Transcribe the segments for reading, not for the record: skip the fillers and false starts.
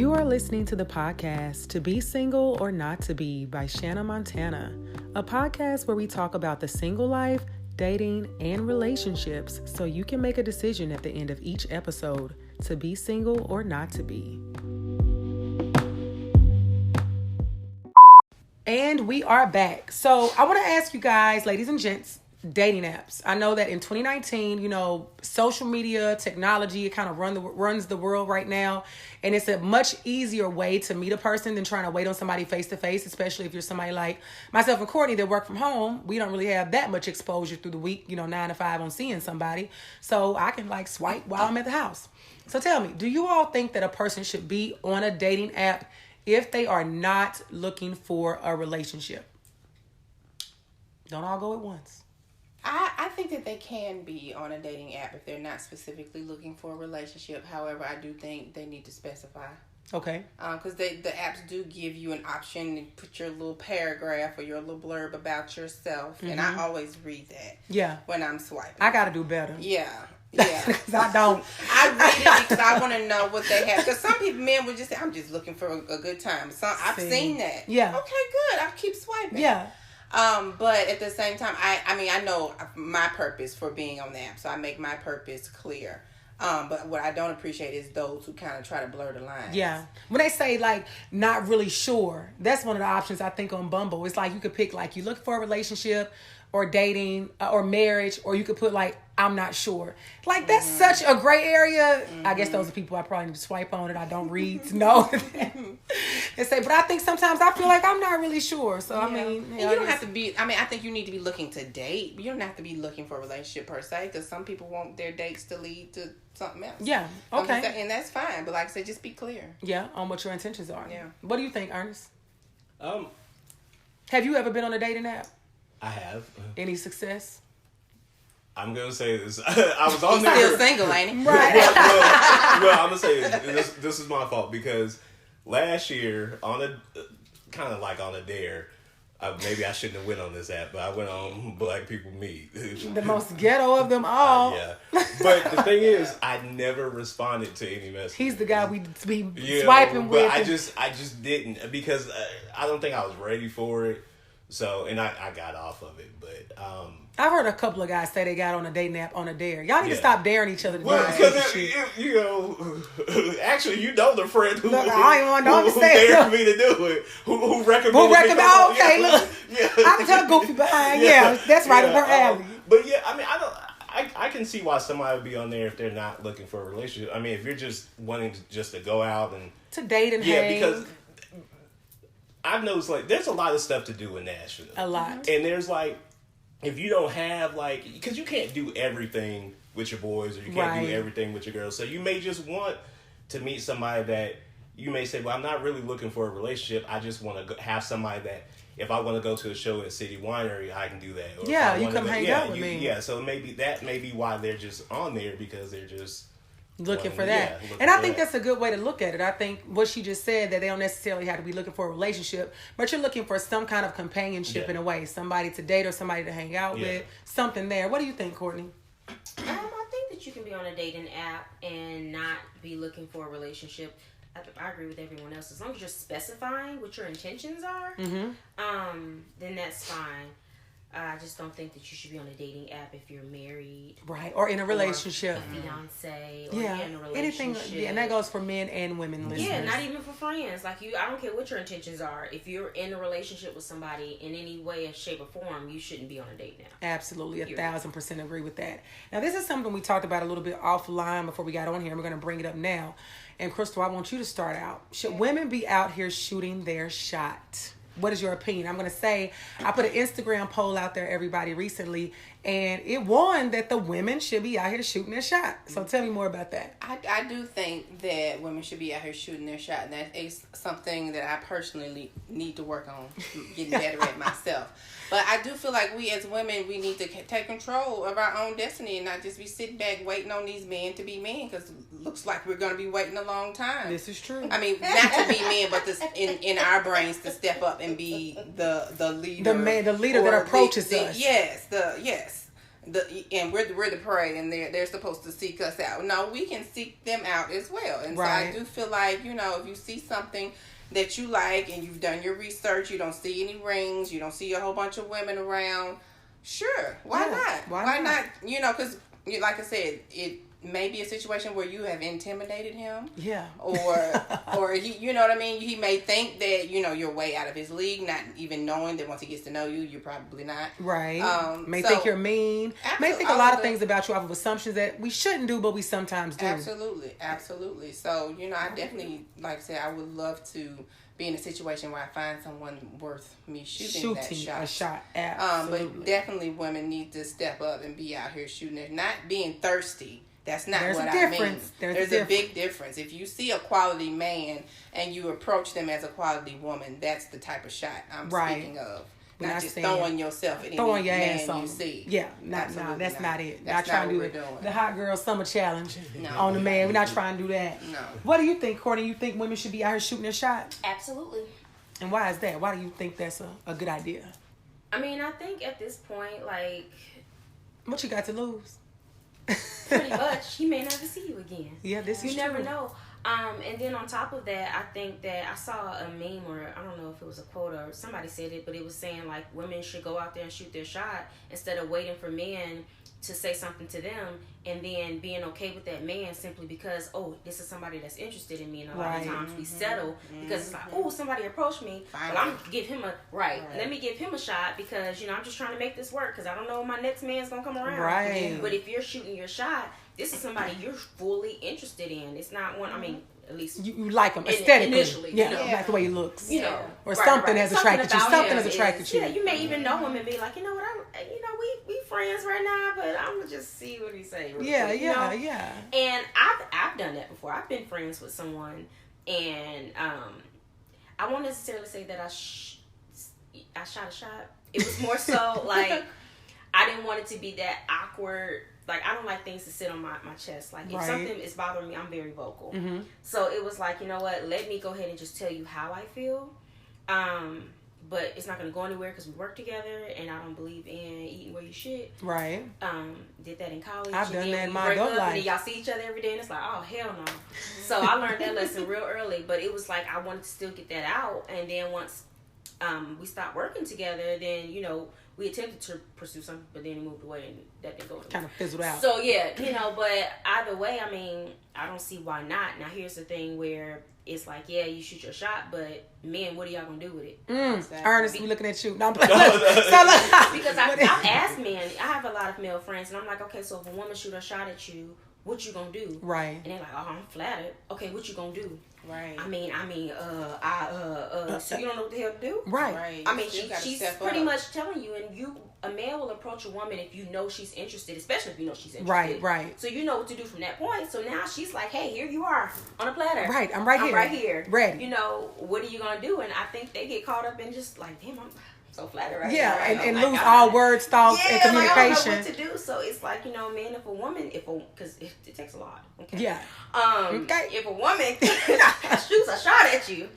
You are listening to the podcast To Be Single or Not to Be by Shanna Montana, a podcast where we talk about the single life, dating, and relationships so you can make a decision at the end of each episode to be single or not to be. And we are back. So I want to ask you guys, ladies and gents, dating apps. I know that in 2019, social media, technology, it kind of runs the world right now. And it's a much easier way to meet a person than trying to wait on somebody face to face, especially if you're somebody like myself and Courtney that work from home. We don't really have that much exposure through the week, 9 to 5 on seeing somebody. So I can swipe while I'm at the house. So tell me, do you all think that a person should be on a dating app if they are not looking for a relationship? Don't all go at once. I think that they can be on a dating app if they're not specifically looking for a relationship. However, I do think they need to specify. Okay. Because the apps do give you an option to put your little paragraph or your little blurb about yourself. Mm-hmm. And I always read that. Yeah. When I'm swiping. I got to do better. Yeah. Yeah. Because I don't. I read it because I want to know what they have. Because some men would just say, I'm just looking for a good time. I've seen that. Yeah. Okay, good. I'll keep swiping. Yeah. But at the same time, I know my purpose for being on the app, so I make my purpose clear. But what I don't appreciate is those who kind of try to blur the lines. Yeah. When they say not really sure, that's one of the options I think on Bumble. It's you could pick you look for a relationship or dating or marriage, or you could put I'm not sure. That's such a gray area. Mm-hmm. I guess those are people I probably need to swipe on that I don't read to know. And say, but I think sometimes I feel I'm not really sure. So, yeah. And you don't have to be, I think you need to be looking to date. But you don't have to be looking for a relationship per se, because some people want their dates to lead to something else. Yeah, okay. And that's fine. But like I said, just be clear. Yeah, on what your intentions are. Yeah. What do you think, Ernest? Have you ever been on a dating app? I have. Any success? I'm going to say this. I was on there. He's still single, ain't he? Right. Well, I'm going to say this is my fault, because last year, on a kind of on a dare, maybe I shouldn't have went on this app, but I went on Black People Meet. The most ghetto of them all. Yeah. But the thing is, I never responded to any messages. He's the guy we be swiping with. But I just didn't, because I don't think I was ready for it. So, and I got off of it, but I've heard a couple of guys say they got on a dating app on a dare. Y'all need to stop daring each other. Because actually, the friend who dared me to do it, who recommended me. Oh, okay, look, I'm tell Goofy behind. Yeah, that's right up her alley. But yeah, I can see why somebody would be on there if they're not looking for a relationship. If you're just wanting to go out and to date and hang. Because I've noticed there's a lot of stuff to do in Nashville. A lot. And there's if you don't have because you can't do everything with your boys, or you can't do everything with your girls. So you may just want to meet somebody that you may say, well, I'm not really looking for a relationship. I just want to have somebody that if I want to go to a show at City Winery, I can do that. Or you come hang out with me. Yeah, so maybe that may be why they're just on there, because they're just looking for that. And I think that's a good way to look at it. I think what she just said, that they don't necessarily have to be looking for a relationship, but you're looking for some kind of companionship in a way. Somebody to date or somebody to hang out with. Something there. What do you think, Courtney? I think that you can be on a dating app and not be looking for a relationship. I agree with everyone else. As long as you're specifying what your intentions are, then that's fine. I just don't think that you should be on a dating app if you're married. Right. Or in a relationship. A fiance. Or you're in a relationship. Anything. And that goes for men and women listeners. Yeah, not even for friends. I don't care what your intentions are. If you're in a relationship with somebody in any way, shape, or form, you shouldn't be on a date now. Absolutely. 1,000% agree with that. Now, this is something we talked about a little bit offline before we got on here. And we're going to bring it up now. And Crystal, I want you to start out. Should women be out here shooting their shot? What is your opinion? I'm going to say, I put an Instagram poll out there, everybody, recently, and it won that the women should be out here shooting their shot. So tell me more about that. I do think that women should be out here shooting their shot, and that is something that I personally need to work on, getting better at myself. But I do feel like we as women, we need to take control of our own destiny and not just be sitting back waiting on these men to be men, because it looks like we're going to be waiting a long time. This is true. Not to be men, but in our brains to step up and be the leader. The leader that approaches us. Yes. and we're the prey, and they're supposed to seek us out. No, we can seek them out as well. And so I do feel like, you know, if you see something that you like and you've done your research, you don't see any rings, you don't see a whole bunch of women around, sure, why not? Why not? You know, because like I said, it may be a situation where you have intimidated him. Yeah. Or he, you know what I mean? He may think that, you know, you're way out of his league, not even knowing that once he gets to know you, you're probably not. Right. May think you're mean. May think a lot of things about you off of assumptions that we shouldn't do, but we sometimes do. Absolutely. So, you know, I definitely, like I said, I would love to be in a situation where I find someone worth me shooting that shot. A shot. Absolutely. But definitely women need to step up and be out here shooting it. Not being thirsty. That's not what I mean. There's a big difference. If you see a quality man and you approach them as a quality woman, that's the type of shot I'm speaking of. Not just throwing yourself at any man you see. Yeah, that's not it. Not trying to do the hot girl summer challenge on the man. We're not trying to do that. No. What do you think, Courtney? You think women should be out here shooting their shot? Absolutely. And why is that? Why do you think that's a good idea? I mean, I think at this point, like, what you got to lose? Pretty much. He may never see you again. Yeah, this is true. You never know. And then on top of that, I think that I saw a meme, or I don't know if it was a quote or somebody said it, but it was saying like women should go out there and shoot their shot instead of waiting for men to say something to them and then being okay with that man simply because, oh, this is somebody that's interested in me. And a lot of times we settle because it's like, oh, somebody approached me. Well, I'm give him let me give him a shot because, you know, I'm just trying to make this work because I don't know when my next man's going to come around. Right. But if you're shooting your shot, this is somebody you're fully interested in. It's not one, I mean, at least you like him aesthetically. Initially, you know, like the way he looks. You know, or something has attracted you. Something has attracted you. Yeah, you may even know him and be like, you know what, we friends right now, but I'm gonna just see what he say. Yeah. And I've done that before. I've been friends with someone, and I won't necessarily say that I shot a shot. It was more so like I didn't want it to be that awkward. Like, I don't like things to sit on my chest. Like, if something is bothering me, I'm very vocal. Mm-hmm. So it was like, you know what? Let me go ahead and just tell you how I feel. But it's not going to go anywhere because we work together, and I don't believe in eating where you shit. Right. Did that in college. I've done that in my adult life. And then y'all see each other every day, and it's like, oh, hell no. So I learned that lesson real early. But it was like I wanted to still get that out. And then once we stopped working together, then, you know, we attempted to pursue something, but then he moved away, and that didn't go anywhere. Kind of fizzled out. So, yeah, you know, but either way, I mean, I don't see why not. Now, here's the thing where it's like, yeah, you shoot your shot, but men, what are y'all going to do with it? Exactly. Ernest, we looking at you. No, I'm playing. Because I've asked men, I have a lot of male friends, and I'm like, okay, so if a woman shoot a shot at you, what you gonna do? Right. And they're like, oh, I'm flattered. Okay, what you gonna do? Right. I mean, so you don't know what the hell to do? Right. I mean, she's pretty much telling you, and a man will approach a woman if you know she's interested, especially if you know she's interested. Right. So you know what to do from that point. So now she's like, hey, here you are on a platter. Right, I'm right here. Ready. You know, what are you gonna do? And I think they get caught up in just like, damn, I'm so flattered right now. Right? And lose all words, thoughts, and communication. Like, I don't know what to do. So it's like, you know, man, if a woman, because it takes a lot. Okay. Yeah. If a woman shoots a shot at you,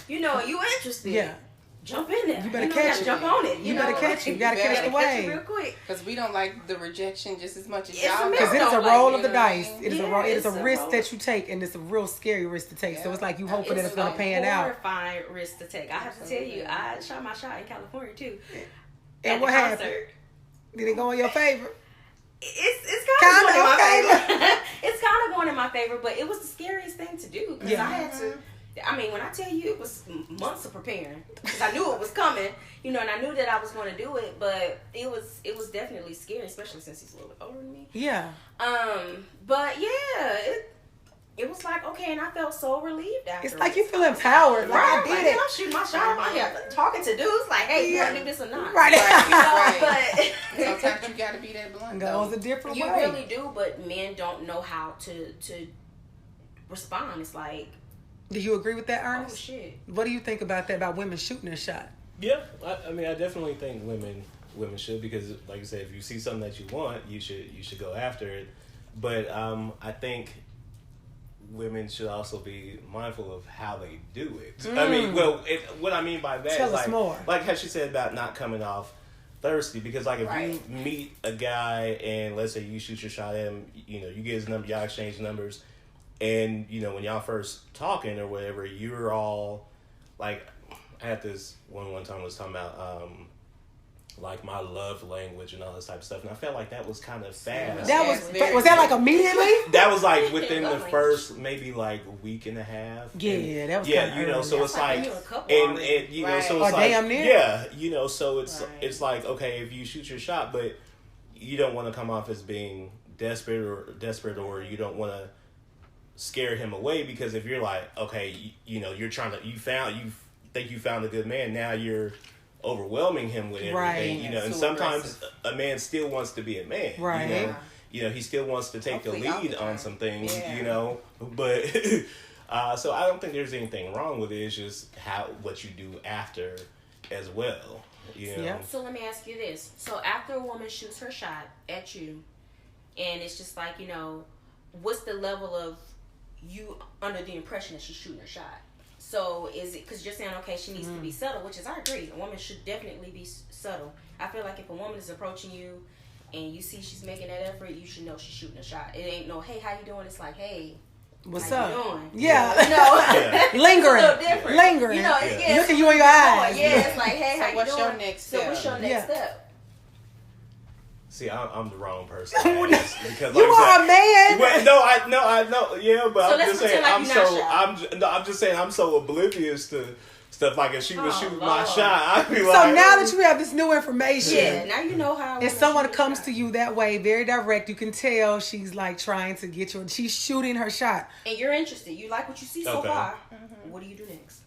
you know, you interested. Yeah. Jump in there. You better catch it. Jump on it. You better catch it. You gotta catch the wave. Real quick. Because we don't like the rejection just as much as y'all. Because it's a roll of the dice. It is a risk that you take, and it's a real scary risk to take. So it's like you hoping that it's gonna pan out. It's a horrifying risk to take. I have to tell you, I shot my shot in California too. And what happened? Did it go in your favor? It's kind of going in my favor. It's kind of going in my favor, but it was the scariest thing to do because I had to. I mean, when I tell you, it was months of preparing because I knew it was coming, you know, and I knew that I was going to do it, but it was definitely scary, especially since he's a little bit older than me. Yeah. But yeah, it was like, okay, and I felt so relieved after. It's like you feel empowered. Like, I did it. I'm shooting my shot. I'm here talking to dudes like, hey, you want to do this or not? Right. But sometimes you got to be that blunt. Goes a different way. You really do, but men don't know how to respond. It's like. Do you agree with that, Ernest? Oh, shit. What do you think about that, about women shooting their shot? Yeah, I mean, I definitely think women should, because, like you said, if you see something that you want, you should go after it. But I think women should also be mindful of how they do it. I mean, what I mean by that Tell is us more. Like how she said about not coming off thirsty, because like if you meet a guy and let's say you shoot your shot at him, you know, you get his number, y'all exchange numbers, and you know when y'all first talking or whatever, you're all like, I had this one time was talking about like my love language and all this type of stuff, and I felt like that was kind of fast. That was that like immediately? That was like within the first maybe like week and a half. Yeah, that was you know, so it's like and you know, so it's like damn near. Yeah, you know, so it's like, okay, if you shoot your shot, but you don't want to come off as being desperate, or you don't want to scare him away, because if you're like, okay, you know, you're trying to you think you found a good man, now you're overwhelming him with everything, you know, and sometimes a man still wants to be a man, right? You know, he still wants to take the lead on some things, you know, but so I don't think there's anything wrong with it. It's just what you do after as well, you know. Yeah. So let me ask you this: so after a woman shoots her shot at you, and it's just like, you know, what's the level of you under the impression that she's shooting her shot? So is it because you're saying, okay, she needs to be subtle, which is, I agree, a woman should definitely be subtle. I feel like if a woman is approaching you and you see she's making that effort, you should know she's shooting a shot. It ain't no, hey, how you doing? It's like, hey, what's how up? You doing? Yeah. You know, lingering. It's a little different. Lingering. You know, look at you in your eyes. Yeah, it's like, hey, how you doing? What's your next step? So what's your next step? See, I'm the wrong person to ask, because you are a man. Well, I know, yeah, but so I'm just saying, like I'm just saying, I'm so oblivious to stuff. Like if she was shooting my shot, I'd be like. So now that you have this new information, now you know how. If someone comes to you that way, very direct, you can tell she's like trying to get you. She's shooting her shot, and you're interested. You like what you see so far. What do you do next?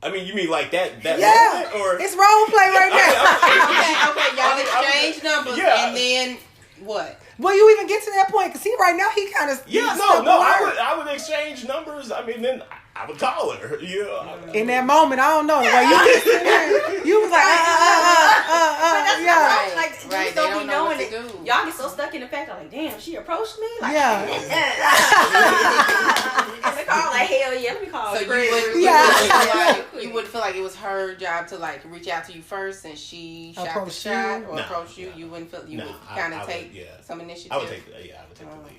I mean, you mean like that moment, or it's role play right now? Okay, y'all exchange numbers, and then what? Will you even get to that point? Because right now he kind of I would exchange numbers. I mean, then I would call her. Yeah. In that moment, I don't know. The way you was like, yeah. Like, right. Don't be knowing it. Y'all get so stuck in the fact, like, damn, she approached me. Like, yeah. And they call like, hell yeah, let me call her. So you wouldn't feel like it was her job to like reach out to you first, and she shot the shot or approach you. You wouldn't feel you would kind of take some initiative. I would take the lead.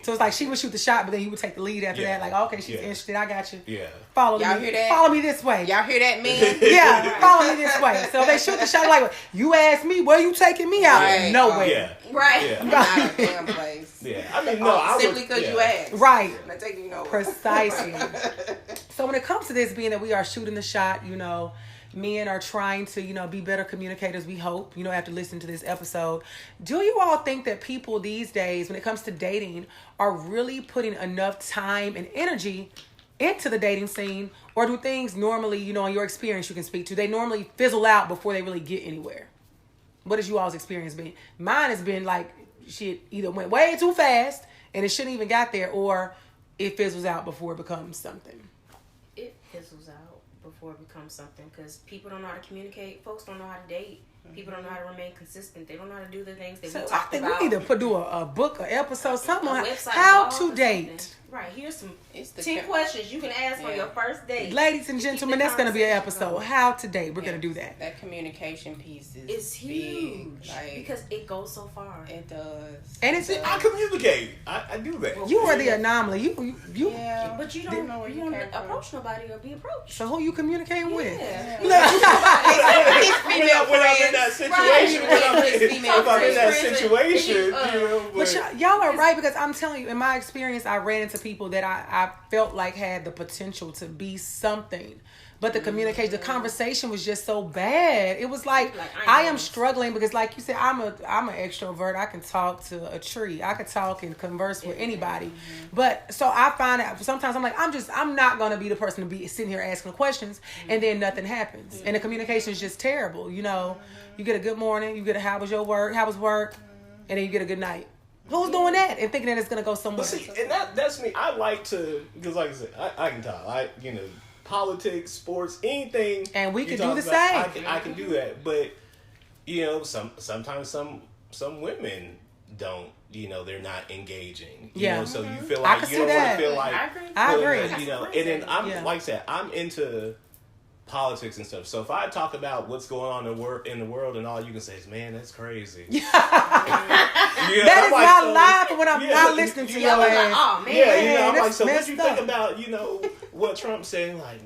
So it's like she would shoot the shot, but then you would take the lead after that. Like, okay, she's interested. I got you. Yeah. Follow y'all me. Hear that? Follow me this way. Y'all hear that, man? Yeah. Follow me this way. So if they shoot the shot, like, you asked me, where you taking me out? Right. Nowhere. Yeah. Right. Yeah. Not a damn place. Yeah. I mean, no. Simply because you asked. Right. I'm not taking you nowhere. Precisely. So when it comes to this, being that we are shooting the shot, you know, men are trying to, you know, be better communicators, we hope, you know, after listening to this episode. Do you all think that people these days, when it comes to dating, are really putting enough time and energy into the dating scene? Or do things normally, you know, in your experience you can speak to, they normally fizzle out before they really get anywhere? What has you all's experience been? Mine has been like, shit either went way too fast and it shouldn't even got there, or it fizzles out before it becomes something. It fizzles out before it becomes something, because people don't know how to communicate. Folks don't know how to date. People don't know how to remain consistent. They don't know how to do the things that we talked about. I think we need to do a book, an episode, something on how to date. Right, here's some 10 questions you can ask on your first date. Ladies and gentlemen, that's going to be an episode. How to date. We're going to do that. That communication piece is huge. Like, because it goes so far. It does. And it's I communicate. I do that. You are the anomaly. You yeah, but you don't approach nobody or be approached. So who you communicating with? When I'm in that situation, if I'm in that situation, but y'all are right, because I'm telling you, in my experience, I ran into people that I felt like had the potential to be something, but the communication, the conversation was just so bad. It was like I am struggling, because like you said, I'm an extrovert. I can talk to a tree. I could talk and converse with anybody. But so I find that sometimes I'm like, I'm not going to be the person to be sitting here asking questions and then nothing happens. And the communication is just terrible. You know, you get a good morning, you get a how was work, and then you get a good night. Who's doing that and thinking that it's going to go somewhere? But see, and that's me. I like to, because like I said, I can talk. Politics, sports, anything. And we can do the same. I can do that. But, you know, sometimes some women don't, you know, they're not engaging. You know, so you feel like you don't want to feel like. I agree. You know, and then I'm like I said, I'm into politics and stuff. So if I talk about what's going on in the world, and all you can say is, "Man, that's crazy." That is not live when I'm not listening to your ass. Oh man, I'm like, so what do you think about what Trump's saying? Like,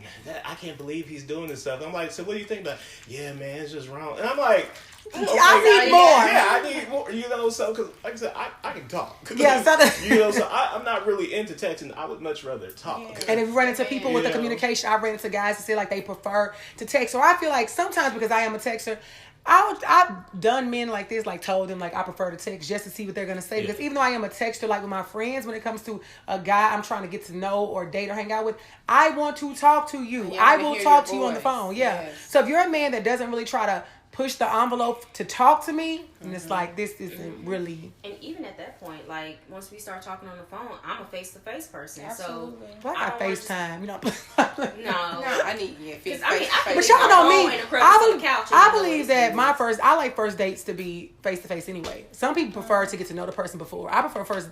I can't believe he's doing this stuff. I'm like, so what do you think about? Yeah, man, it's just wrong. And I'm like, I need more. Yeah, I need more. So because like I said, I can talk. Yeah, so I'm not really into texting. I would much rather talk. Yeah. And if you run into people with the communication, I ran into guys who say like they prefer to text. Or I feel like sometimes because I am a texter, I've done men like this, like told them like I prefer to text just to see what they're gonna say. Because even though I am a texter, like with my friends, when it comes to a guy I'm trying to get to know or date or hang out with, I want to talk to you. I will talk to you on the phone. Yeah. Yes. So if you're a man that doesn't really try to push the envelope to talk to me, and it's like, this isn't really. And even at that point, like, once we start talking on the phone, I'm a face-to-face person. Absolutely. So I got FaceTime, No, I need face. But y'all know me. I believe that I like first dates to be face-to-face anyway. Some people prefer to get to know the person before. I prefer first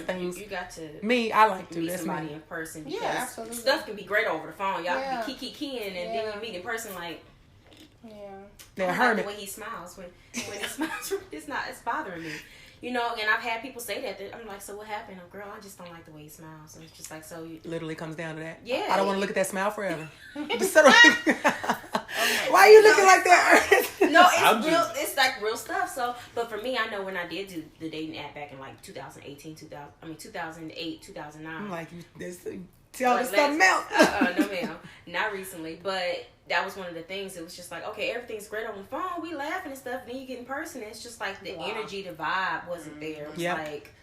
things. You got to. Me, I like to. Meet that's somebody in person. Because absolutely. Stuff can be great over the phone. Y'all can be keying, and then you meet in person like. Yeah, I like the way he smiles when he smiles. It's bothering me, And I've had people say that. I'm like, so what happened? Oh, girl, I just don't like the way he smiles. So it's just like, so you literally comes down to that. Yeah, I don't want to look at that smile forever. Why are you looking like that, Ernest? No, it's real. It's like real stuff. So, but for me, I know when I did do the dating app back in like 2008, 2009. I'm like, tell us something else. No, ma'am, not recently, but. That was one of the things. It was just like, okay, everything's great on the phone. We laughing and stuff. Then you get in person. And it's just like the energy, the vibe wasn't there. It was like,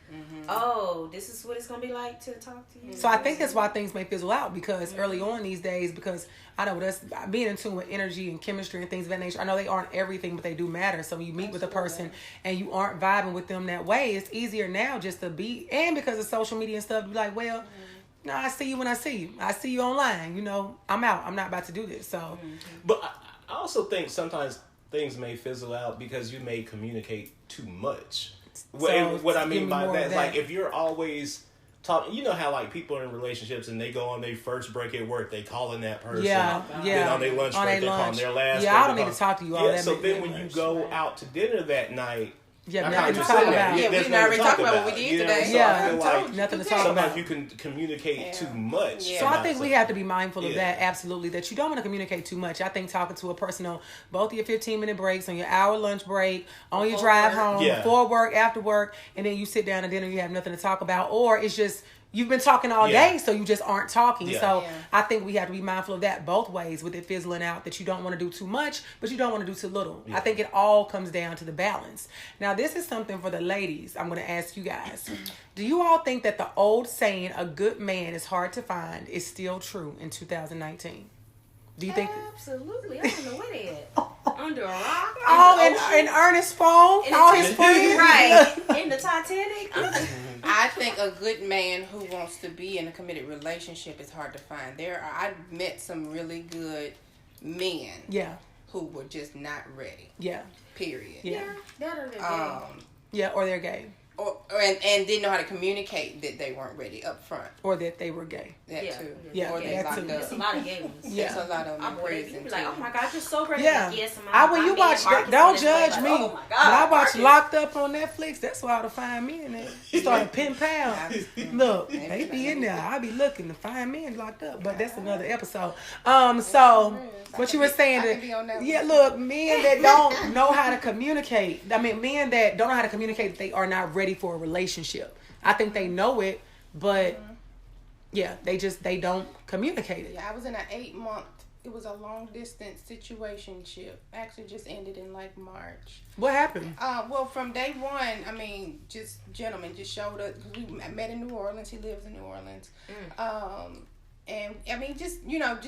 oh, this is what it's going to be like to talk to you. So I think that's why things may fizzle out because early on these days, because I know with us being in tune with energy and chemistry and things of that nature, I know they aren't everything, but they do matter. So when you meet with a person and you aren't vibing with them that way, it's easier now just to be, and because of social media and stuff, be like, well, no, I see you when I see you. I see you online. I'm out. I'm not about to do this. So, but I also think sometimes things may fizzle out because you may communicate too much. So what I mean by that is like if you're always talking, how like people are in relationships and they go on their first break at work, they calling that person. Yeah. Then on their lunch break, they call them their last. Yeah, I don't need to talk to you all that. So then when you go out to dinner that night. Yeah, nothing to talk about. Yeah, we didn't already talk about what we did today. So I feel like nothing to talk about. Sometimes you can communicate too much. So I think we have to be mindful of that, absolutely, that you don't want to communicate too much. I think talking to a person on both of your 15-minute breaks, on your hour lunch break, on your drive home, before work, after work, and then you sit down at dinner, you have nothing to talk about, or it's just you've been talking all day, so you just aren't talking. So I think we have to be mindful of that both ways with it fizzling out, that you don't want to do too much, but you don't want to do too little. I think it all comes down to the balance. Now, this is something for the ladies. I'm going to ask you guys. Do you all think that the old saying, a good man is hard to find, is still true in 2019? Do you think? Absolutely. I don't know where they at. Under a rock? In Ernest's phone? All his friends? Right. In the Titanic? I think a good man who wants to be in a committed relationship is hard to find. I've met some really good men. Yeah. Who were just not ready. Yeah. Period. Yeah. That or they're gay. Yeah, or they're gay. And didn't know how to communicate that they weren't ready up front. Or that they were gay. That too. Yeah, or they locked up. There's a lot of gay ones. There's a lot of them in prison. Like, oh my God, you're so ready. Yeah. Like, yes, when you watch, don't judge me. Oh my God, when I watch Locked Up on Netflix, that's why I would find me in there. Started pen pal. Look, they be in there. I be looking to find men locked up, but that's another episode. So what you were saying look, men that don't know how to communicate. I mean, men that don't know how to communicate, they are not ready for a relationship. I think they know it, but they don't communicate it. Yeah, I was in an 8-month. It was a long distance situationship. Actually, just ended in like March. What happened? Well, from day one, I mean, just gentlemen just showed up. We met in New Orleans. He lives in New Orleans. And I mean, just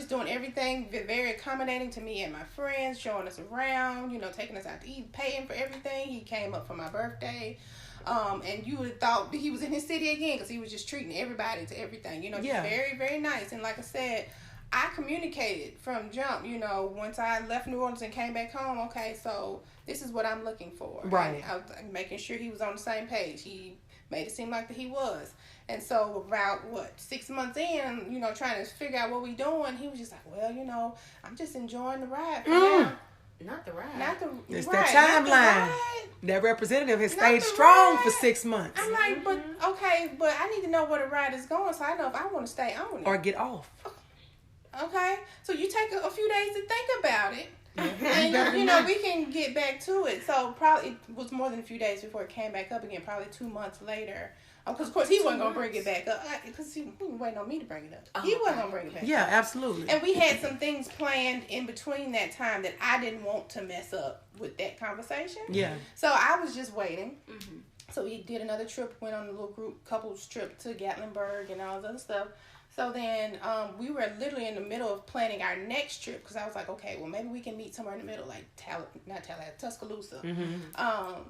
doing everything very accommodating to me and my friends, showing us around, taking us out to eat, paying for everything. He came up for my birthday. And you would have thought he was in his city again because he was just treating everybody to everything, just very, very nice. And like I said, I communicated from jump, once I left New Orleans and came back home, okay, so this is what I'm looking for. Right. I was making sure he was on the same page. He made it seem like that he was. And so about 6 months in, you know, trying to figure out what we doing, he was just like, well, you know, I'm just enjoying the ride for now. Not the ride. Not the It's right, that timeline. That representative has stayed strong for 6 months. I'm like, but okay, but I need to know where the ride is going so I know if I want to stay on it. Or get off. Okay, so you take a few days to think about it. And, you know, we can get back to it. So probably it was more than a few days before it came back up again, probably 2 months later. Because, of course, he wasn't going to bring it back up. Because he was waiting on me to bring it up. He wasn't going to bring it back up. Yeah, absolutely. And we had some things planned in between that time that I didn't want to mess up with that conversation. Yeah. So I was just waiting. Mm-hmm. So we did another trip, went on a little group couples trip to Gatlinburg and all this other stuff. So then we were literally in the middle of planning our next trip because I was like, okay, well, maybe we can meet somewhere in the middle, like Tuscaloosa. Mm-hmm.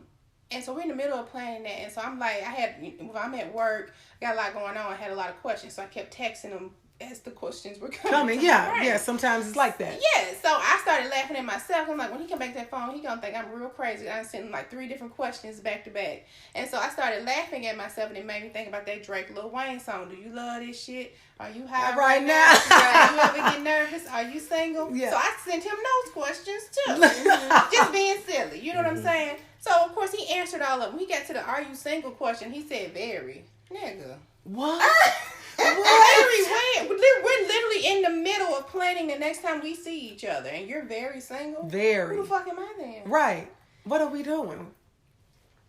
And so we're in the middle of planning that. And so I'm like, I'm at work, got a lot going on. I had a lot of questions. So I kept texting them as the questions were coming. Yeah, sometimes it's like that. Yeah, so I started laughing at myself. I'm like, when he come back to that phone, he gonna think I'm real crazy. I sent him like 3 different questions back to back. And so I started laughing at myself, and it made me think about that Drake Lil Wayne song. Do you love this shit? Are you high right now? You ever get nervous? Are you single? Yeah. So I sent him those questions too. Just being silly. You know what I'm saying? So of course he answered all of them. He got to the "Are you single?" question. He said, "Very." Nigga. What? We're literally in the middle of planning the next time we see each other, and you're very single. Very. Who the fuck am I then? Right. What are we doing?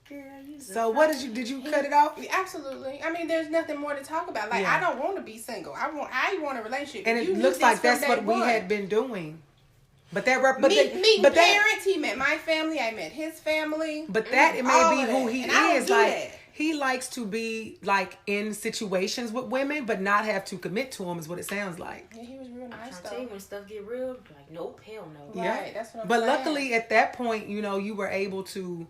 Girl, so what did you cut it off? Absolutely. I mean, there's nothing more to talk about. Like, I don't want to be single. I want a relationship. And it looks like that's what we had been doing. But that meeting parents, he met my family, I met his family. But that it may be who he is. Like that. He likes to be like in situations with women, but not have to commit to them. Is what it sounds like. Yeah, he was real nice. I tell you, when stuff get real, like nope, hell no. Yeah, right, that's what I'm but saying. luckily at that point, you know, you were able to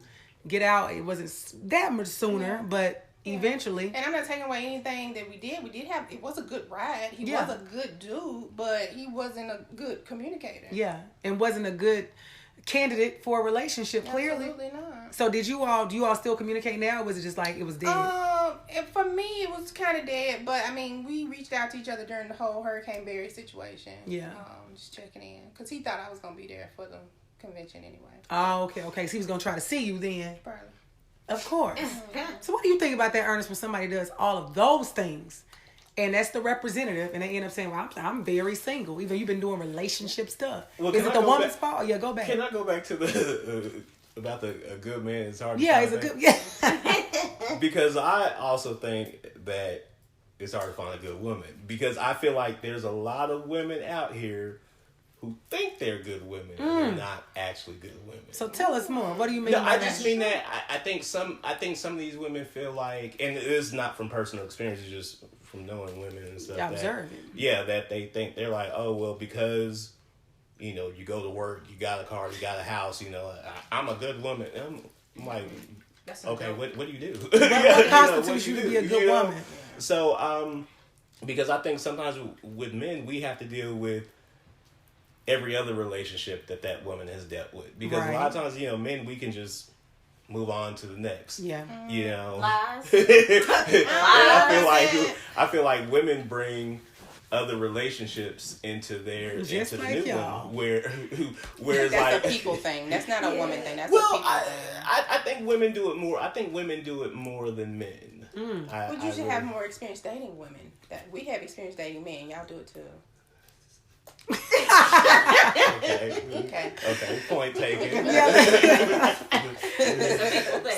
get out. It wasn't that much sooner, but eventually. And I'm not taking away anything that we did. We did have. It was a good ride. He was a good dude, but he wasn't a good communicator. Yeah, and wasn't a good candidate for a relationship. Clearly, absolutely not. So do you all still communicate now? Or was it just like it was dead? For me, it was kind of dead. But I mean, we reached out to each other during the whole Hurricane Barry situation. Yeah. Just checking in because he thought I was gonna be there for the convention anyway. Oh, okay. So he was gonna try to see you then. Probably. Of course. So what do you think about that, Ernest, when somebody does all of those things? And that's the representative, and they end up saying, well, I'm very single. Even you've been doing relationship stuff. Well, is it the woman's fault? Yeah, go back. Can I go back to the about a good man is hard to find? It's a good Because I also think that it's hard to find a good woman. Because I feel like there's a lot of women out here who think they're good women and not actually good women. So tell us more. What do you mean? No, I just mean that I think some of these women feel like, and it is not from personal experience, it's just from knowing women and stuff. Observing. That they think they're like, oh well, because you know you go to work, you got a car, you got a house, you know, I'm a good woman. I'm like, okay, what do you do? What constitutes you to be a good woman? So, because I think sometimes with men we have to deal with every other relationship that woman has dealt with. Because a lot of times, you know, men, we can just move on to the next. Yeah. You know. Lies. I feel like women bring other relationships into the new one whereas that's a people thing. That's not a woman thing. That's a people thing. I think women do it more. I think women do it more than men. You should have more experience dating women. We have experience dating men. Y'all do it too. Okay. Point taken.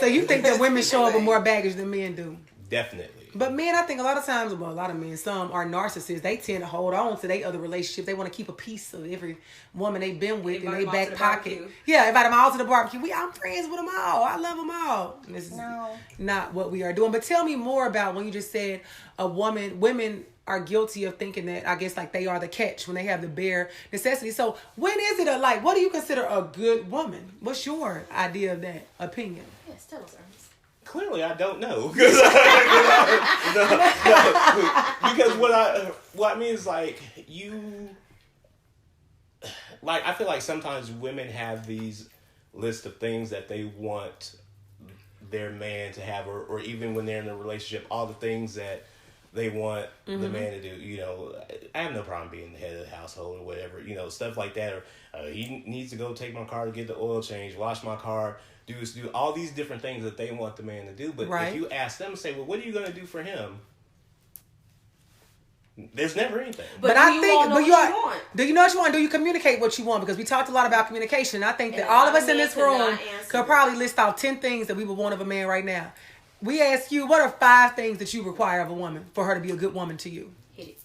So you think that women show up with more baggage than men do? Definitely. But men, I think a lot of times, well, a lot of men, some are narcissists. They tend to hold on to their other relationships. They want to keep a piece of every woman they've been with in their back pocket. Yeah, invite them all to the barbecue. I'm friends with them all. I love them all. And this is not what we are doing. But tell me more about when you just said women are guilty of thinking that, I guess, like they are the catch when they have the bare necessity. So when is it what do you consider a good woman? What's your idea of that opinion? Yes, tell us, Ernest. Clearly, I don't know. Because what I mean is like I feel like sometimes women have these list of things that they want their man to have, or even when they're in a relationship, all the things that they want the man to do. You know, I have no problem being the head of the household or whatever, you know, stuff like that. Or he needs to go take my car to get the oil change, wash my car, do all these different things that they want the man to do. But if you ask them, say, well, what are you going to do for him? There's never anything. But I think, do you know what you want? Do you communicate what you want? Because we talked a lot about communication. I think that all of us in this room could probably list out 10 things that we would want of a man right now. We ask you, what are 5 things that you require of a woman for her to be a good woman to you?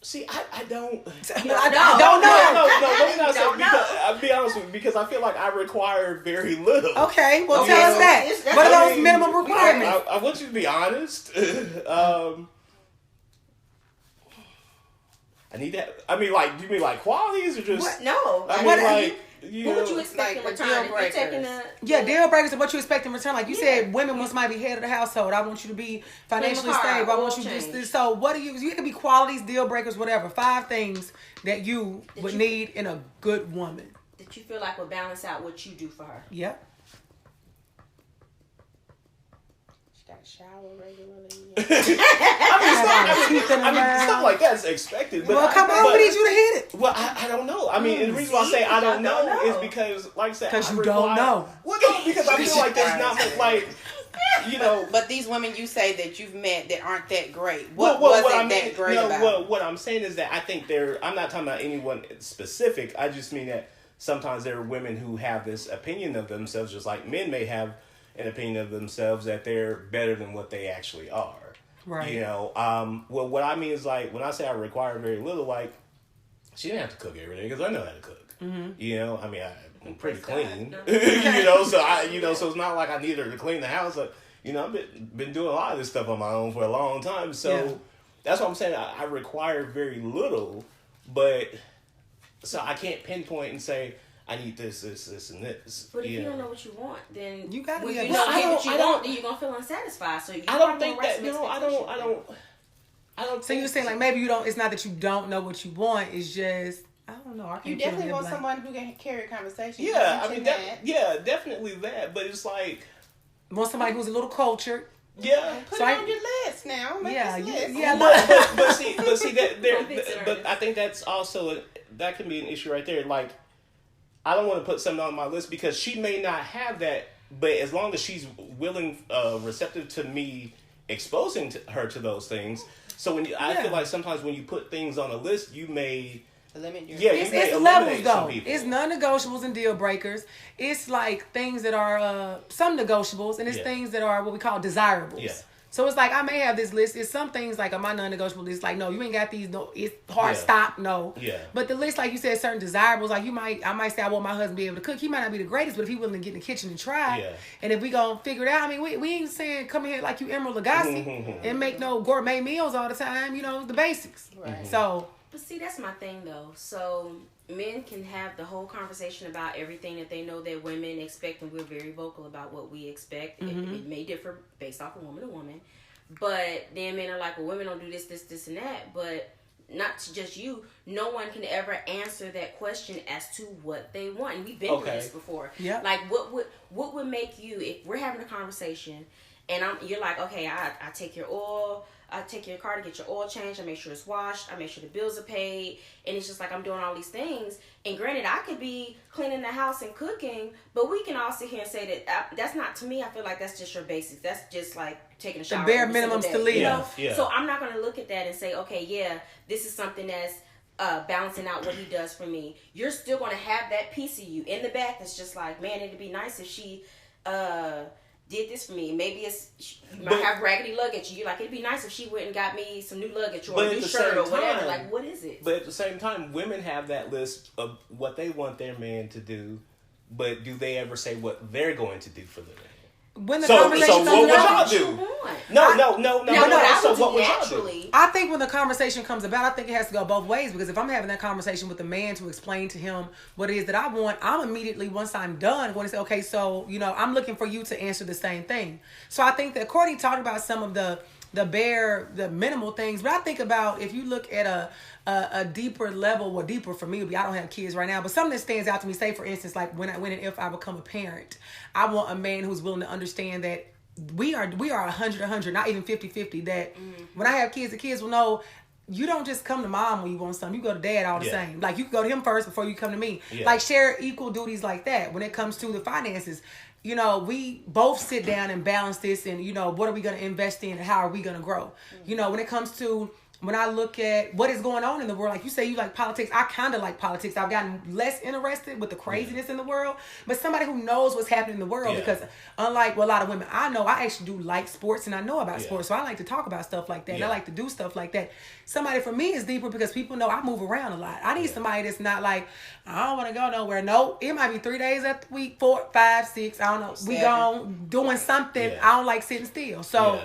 See, I don't. I don't know. No. Let me not say, because I'll be honest with you, because I feel like I require very little. Okay, well, tell us that. What are those minimum requirements? I want you to be honest. I need that. I mean, like, do you mean like qualities or just? What? No. I mean, what would you expect in return? If you're taking deal breakers are what you expect in return. Like you said, women might be head of the household. I want you to be financially stable. I want you to do this. So what do you can be qualities, deal breakers, whatever. 5 things that you would need in a good woman. That you feel like would balance out what you do for her. Yep. Shower regularly. I mean, stuff like that's expected. But we need you to hit it. Well, I don't know. I mean, the reason why I say I don't know is because, like I said, because you don't know. Well, no, because I feel like there's not much, like, you know. But these women you say that you've met that aren't that great. What that great about? What I'm saying is that I think I'm not talking about anyone specific. I just mean that sometimes there are women who have this opinion of themselves, just like men may have an opinion of themselves that they're better than what they actually are. Right. You know, well, what I mean is, like, when I say I require very little, like, she didn't have to cook every day because I know how to cook. Mm-hmm. You know, I mean, I'm pretty clean. You know, so it's not like I need her to clean the house. Like, you know, I've been doing a lot of this stuff on my own for a long time. So that's what I'm saying. I require very little, but so I can't pinpoint and say, I need this, and this. But if you don't know what you want, then you gotta be then you're gonna feel unsatisfied. So I don't think that. No, I don't. So you're saying like maybe you don't. It's not that you don't know what you want. It's just I don't know. You definitely want someone who can carry a conversation. Yeah, I mean definitely that. But it's like want somebody who's a little cultured. Yeah, put it on your list now. Make this list. But see that but I think that's also that can be an issue right there. Like, I don't want to put something on my list because she may not have that, but as long as she's willing, receptive to me exposing her to those things. So I feel like sometimes when you put things on a list, you may limit your it's levels though. It's non-negotiables and deal breakers. It's like things that are some negotiables, and it's things that are what we call desirables. Yeah. So it's like I may have this list. It's some things like on my non-negotiable list, like no, you ain't got these. No, it's hard stop. No. Yeah. But the list, like you said, certain desirables. Like I might say I want my husband to be able to cook. He might not be the greatest, but if he willing to get in the kitchen and try, and if we gonna figure it out, I mean, we ain't saying come here like you Emerald Lagasse and make no gourmet meals all the time. You know the basics. Right. So. But see, that's my thing though. So men can have the whole conversation about everything that they know that women expect, and we're very vocal about what we expect. Mm-hmm. It may differ based off of woman to woman, but then men are like, well, women don't do this, and that. But not to just you, no one can ever answer that question as to what they want. And we've been through this before. Yeah. Like, what would make you, if we're having a conversation, and you're like, okay, I take your oil. I take your car to get your oil changed. I make sure it's washed. I make sure the bills are paid. And it's just like I'm doing all these things. And granted, I could be cleaning the house and cooking, but we can all sit here and say that that's not, to me, I feel like that's just your basics. That's just like taking a shower. The bare minimums to live. You know? Yeah. So I'm not going to look at that and say, okay, this is something that's balancing out what he does for me. You're still going to have that piece of you in the back that's just like, man, it'd be nice if she did this for me. Maybe you might have raggedy luggage. You're like, it'd be nice if she went and got me some new luggage or a new shirt or whatever. Like, what is it? But at the same time, women have that list of what they want their man to do, but do they ever say what they're going to do for the man? When the conversation what would y'all do? No. So what would y'all do? I think when the conversation comes about, I think it has to go both ways, because if I'm having that conversation with the man to explain to him what it is that I want, I'm immediately, once I'm done, going to say, okay, so, I'm looking for you to answer the same thing. So I think that Courtney talked about some of the minimal things, but I think about if you look at a deeper level, well, deeper for me would be, I don't have kids right now, but something that stands out to me, say for instance, like when and if I become a parent, I want a man who's willing to understand that we are 100, not even 50-50. That when I have kids, the kids will know. You don't just come to mom when you want something. You go to dad all the same. Like, you can go to him first before you come to me. Yeah. Like, share equal duties like that. When it comes to the finances, you know, we both sit down and balance this and, you know, what are we going to invest in and how are we going to grow? You know, when it comes to, when I look at what is going on in the world, like you say, you like politics. I kind of like politics. I've gotten less interested with the craziness in the world, but somebody who knows what's happening in the world, because unlike a lot of women I know, I actually do like sports and I know about sports. So I like to talk about stuff like that. And I like to do stuff like that. Somebody for me is deeper because people know I move around a lot. I need somebody that's not like, I don't want to go nowhere. No, it might be 3 days at the week, 4, 5, 6. I don't know. 7. We gone doing something. I don't like sitting still. So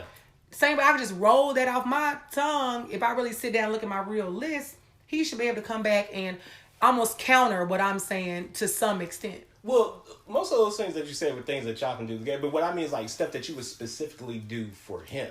same way, I can just roll that off my tongue. If I really sit down and look at my real list, he should be able to come back and almost counter what I'm saying to some extent. Well, most of those things that you said were things that y'all can do together. But what I mean is like stuff that you would specifically do for him.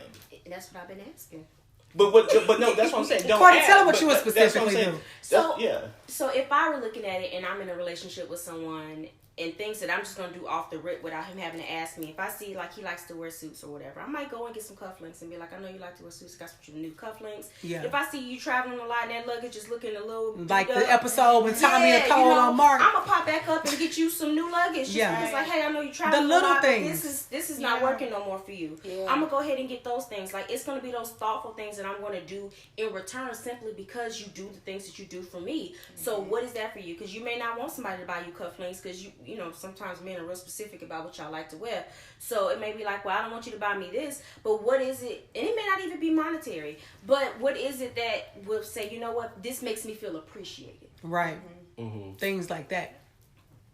That's what I've been asking. But no, that's what I'm saying. Don't Courtney, tell her what you would specifically do. So if I were looking at it and I'm in a relationship with someone and things that I'm just going to do off the rip without him having to ask me. If I see, like, he likes to wear suits or whatever, I might go and get some cufflinks and be like, I know you like to wear suits. Got some new cufflinks. Yeah. If I see you traveling a lot and that luggage is looking a little... Like the episode when Tommy and Cole on Mark. I'm going to pop back up and get you some new luggage. Just it's like, hey, I know you traveling the little a lot, things. But this is not working no more for you. Yeah. I'm going to go ahead and get those things. Like, it's going to be those thoughtful things that I'm going to do in return simply because you do the things that you do for me. Mm-hmm. So what is that for you? Because you may not want somebody to buy you cufflinks because you know, sometimes men are real specific about what y'all like to wear. So it may be like, well, I don't want you to buy me this, but what is it? And it may not even be monetary, but what is it that will say, you know what, this makes me feel appreciated. Right. Mm-hmm. Things like that.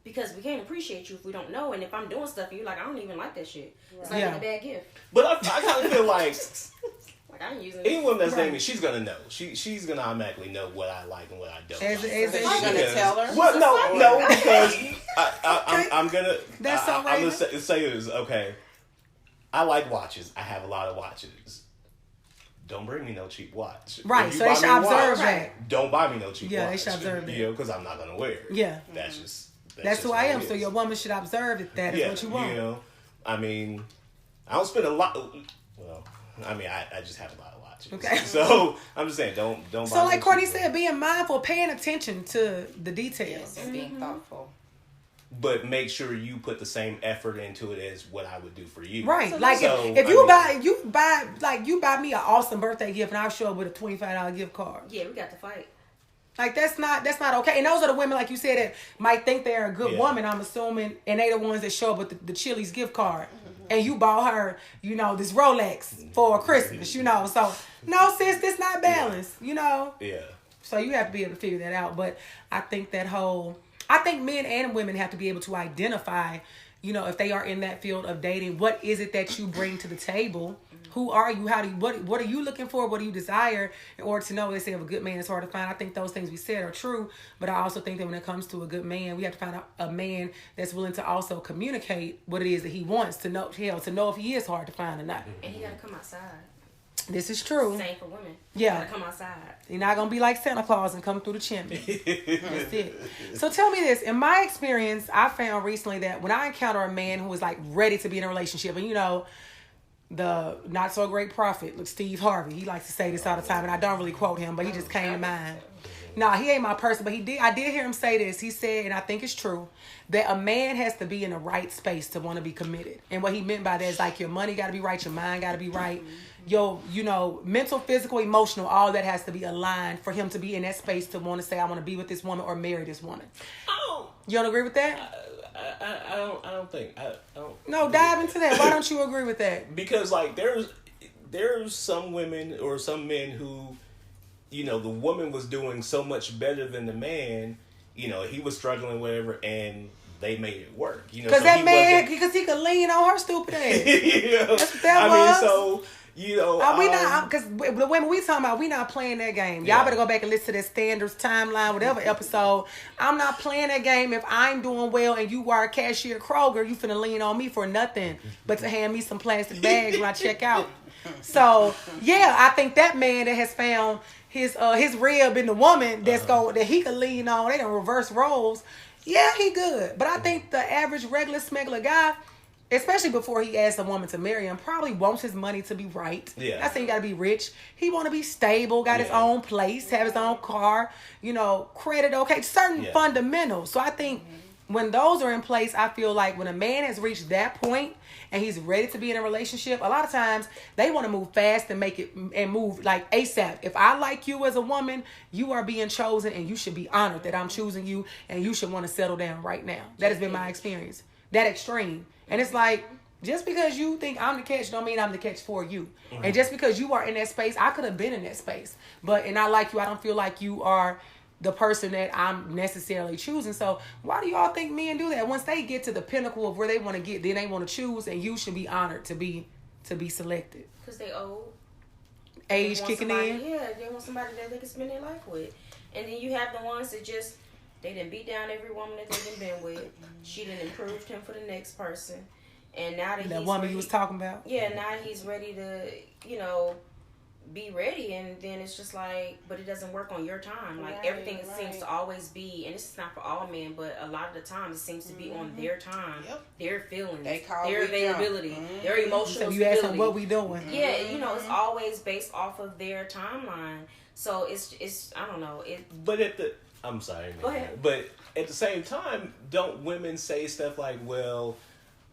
Because we can't appreciate you if we don't know. And if I'm doing stuff and you're like, I don't even like that shit. It's like a bad gift. But I kind of feel like I ain't using any woman that's dating me, she's gonna know. She's gonna automatically know what I like and what I don't like. Is she gonna tell her? Well, no, because I'm gonna. That's so I'm gonna say this. Okay, I like watches. I have a lot of watches. Don't bring me no cheap watch. Right. So they should observe that. Don't buy me no cheap watch. Yeah, they should observe that. You know, because I'm not gonna wear it. Yeah. That's just. That's who I am. So your woman should observe that is what you want. You know, I mean, I don't spend a lot. Well. I mean, I just have a lot of watches. Okay. So I'm just saying, don't. So like Courtney said, being mindful, paying attention to the details, and being thoughtful. But make sure you put the same effort into it as what I would do for you. Right. So, like if you buy me an awesome birthday gift, and I'll show up with a $25 gift card. Yeah, we got to fight. Like that's not okay. And those are the women, like you said, that might think they're a good woman, I'm assuming, and they the ones that show up with the Chili's gift card. And you bought her, you know, this Rolex for Christmas, you know. So, no, sis, this not balanced, you know. Yeah. So you have to be able to figure that out. But I think men and women have to be able to identify, you know, if they are in that field of dating, what is it that you bring to the table? Who are you? What are you looking for? What do you desire in order to know? They say if a good man is hard to find. I think those things we said are true, but I also think that when it comes to a good man, we have to find a man that's willing to also communicate what it is that he wants to know if he is hard to find or not. And he gotta come outside. This is true. Same for women. Yeah. Gotta come outside. You're not gonna be like Santa Claus and come through the chimney. That's it. So tell me this. In my experience, I found recently that when I encounter a man who is like ready to be in a relationship, and you know, the not so great prophet, like Steve Harvey, he likes to say this all the time, and I don't really quote him, but he just came to mind. Nah, he ain't my person, but I did hear him say this. He said, and I think it's true, that a man has to be in the right space to want to be committed. And what he meant by that is like your money got to be right, your mind got to be right, your, you know, mental, physical, emotional, all that has to be aligned for him to be in that space to want to say, I want to be with this woman or marry this woman. You don't agree with that? I don't think. No, dive into that. Why don't you agree with that? Because like there's some women or some men who, you know, the woman was doing so much better than the man. You know, he was struggling, whatever, and they made it work. You know, because he could lean on her stupid ass. Yeah, that's what that was. Mean, so. You know, we not, because the women we talking about, we not playing that game. Y'all better go back and listen to that Standards Timeline, whatever episode. I'm not playing that game. If I'm doing well and you are a cashier at Kroger, you finna lean on me for nothing but to hand me some plastic bags when I check out. So yeah, I think that man that has found his rib in the woman that he can lean on, they don't reverse roles. Yeah, he good. But I think the average regular smuggler guy, especially before he asks a woman to marry him, probably wants his money to be right. Yeah. Not saying he got to be rich. He want to be stable, got his own place, have his own car, credit okay, certain fundamentals. So I think when those are in place, I feel like when a man has reached that point and he's ready to be in a relationship, a lot of times they want to move fast and make it and move like ASAP. If I like you as a woman, you are being chosen and you should be honored that I'm choosing you and you should want to settle down right now. That has been my experience. That extreme. And it's like, just because you think I'm the catch don't mean I'm the catch for you. Mm-hmm. And just because you are in that space, I could have been in that space. And I like you, I don't feel like you are the person that I'm necessarily choosing. So why do y'all think men do that? Once they get to the pinnacle of where they want to get, then they want to choose, and you should be honored to be selected. Because they old. Age kicking in. Yeah, they want somebody that they can spend their life with. And then you have the ones that just, they done beat down every woman that they've been with. She done improved him for the next person. And now that that woman you was talking about? Yeah, now he's ready to, be ready, and then it's just like, but it doesn't work on your time. Like everything seems to always be, and this is not for all men, but a lot of the time it seems to be on their time, their feelings, their availability, their emotional. So you ask them what we doing? Yeah, it's always based off of their timeline. So it's I don't know it. But I'm sorry, go ahead. But at the same time, don't women say stuff like, "Well,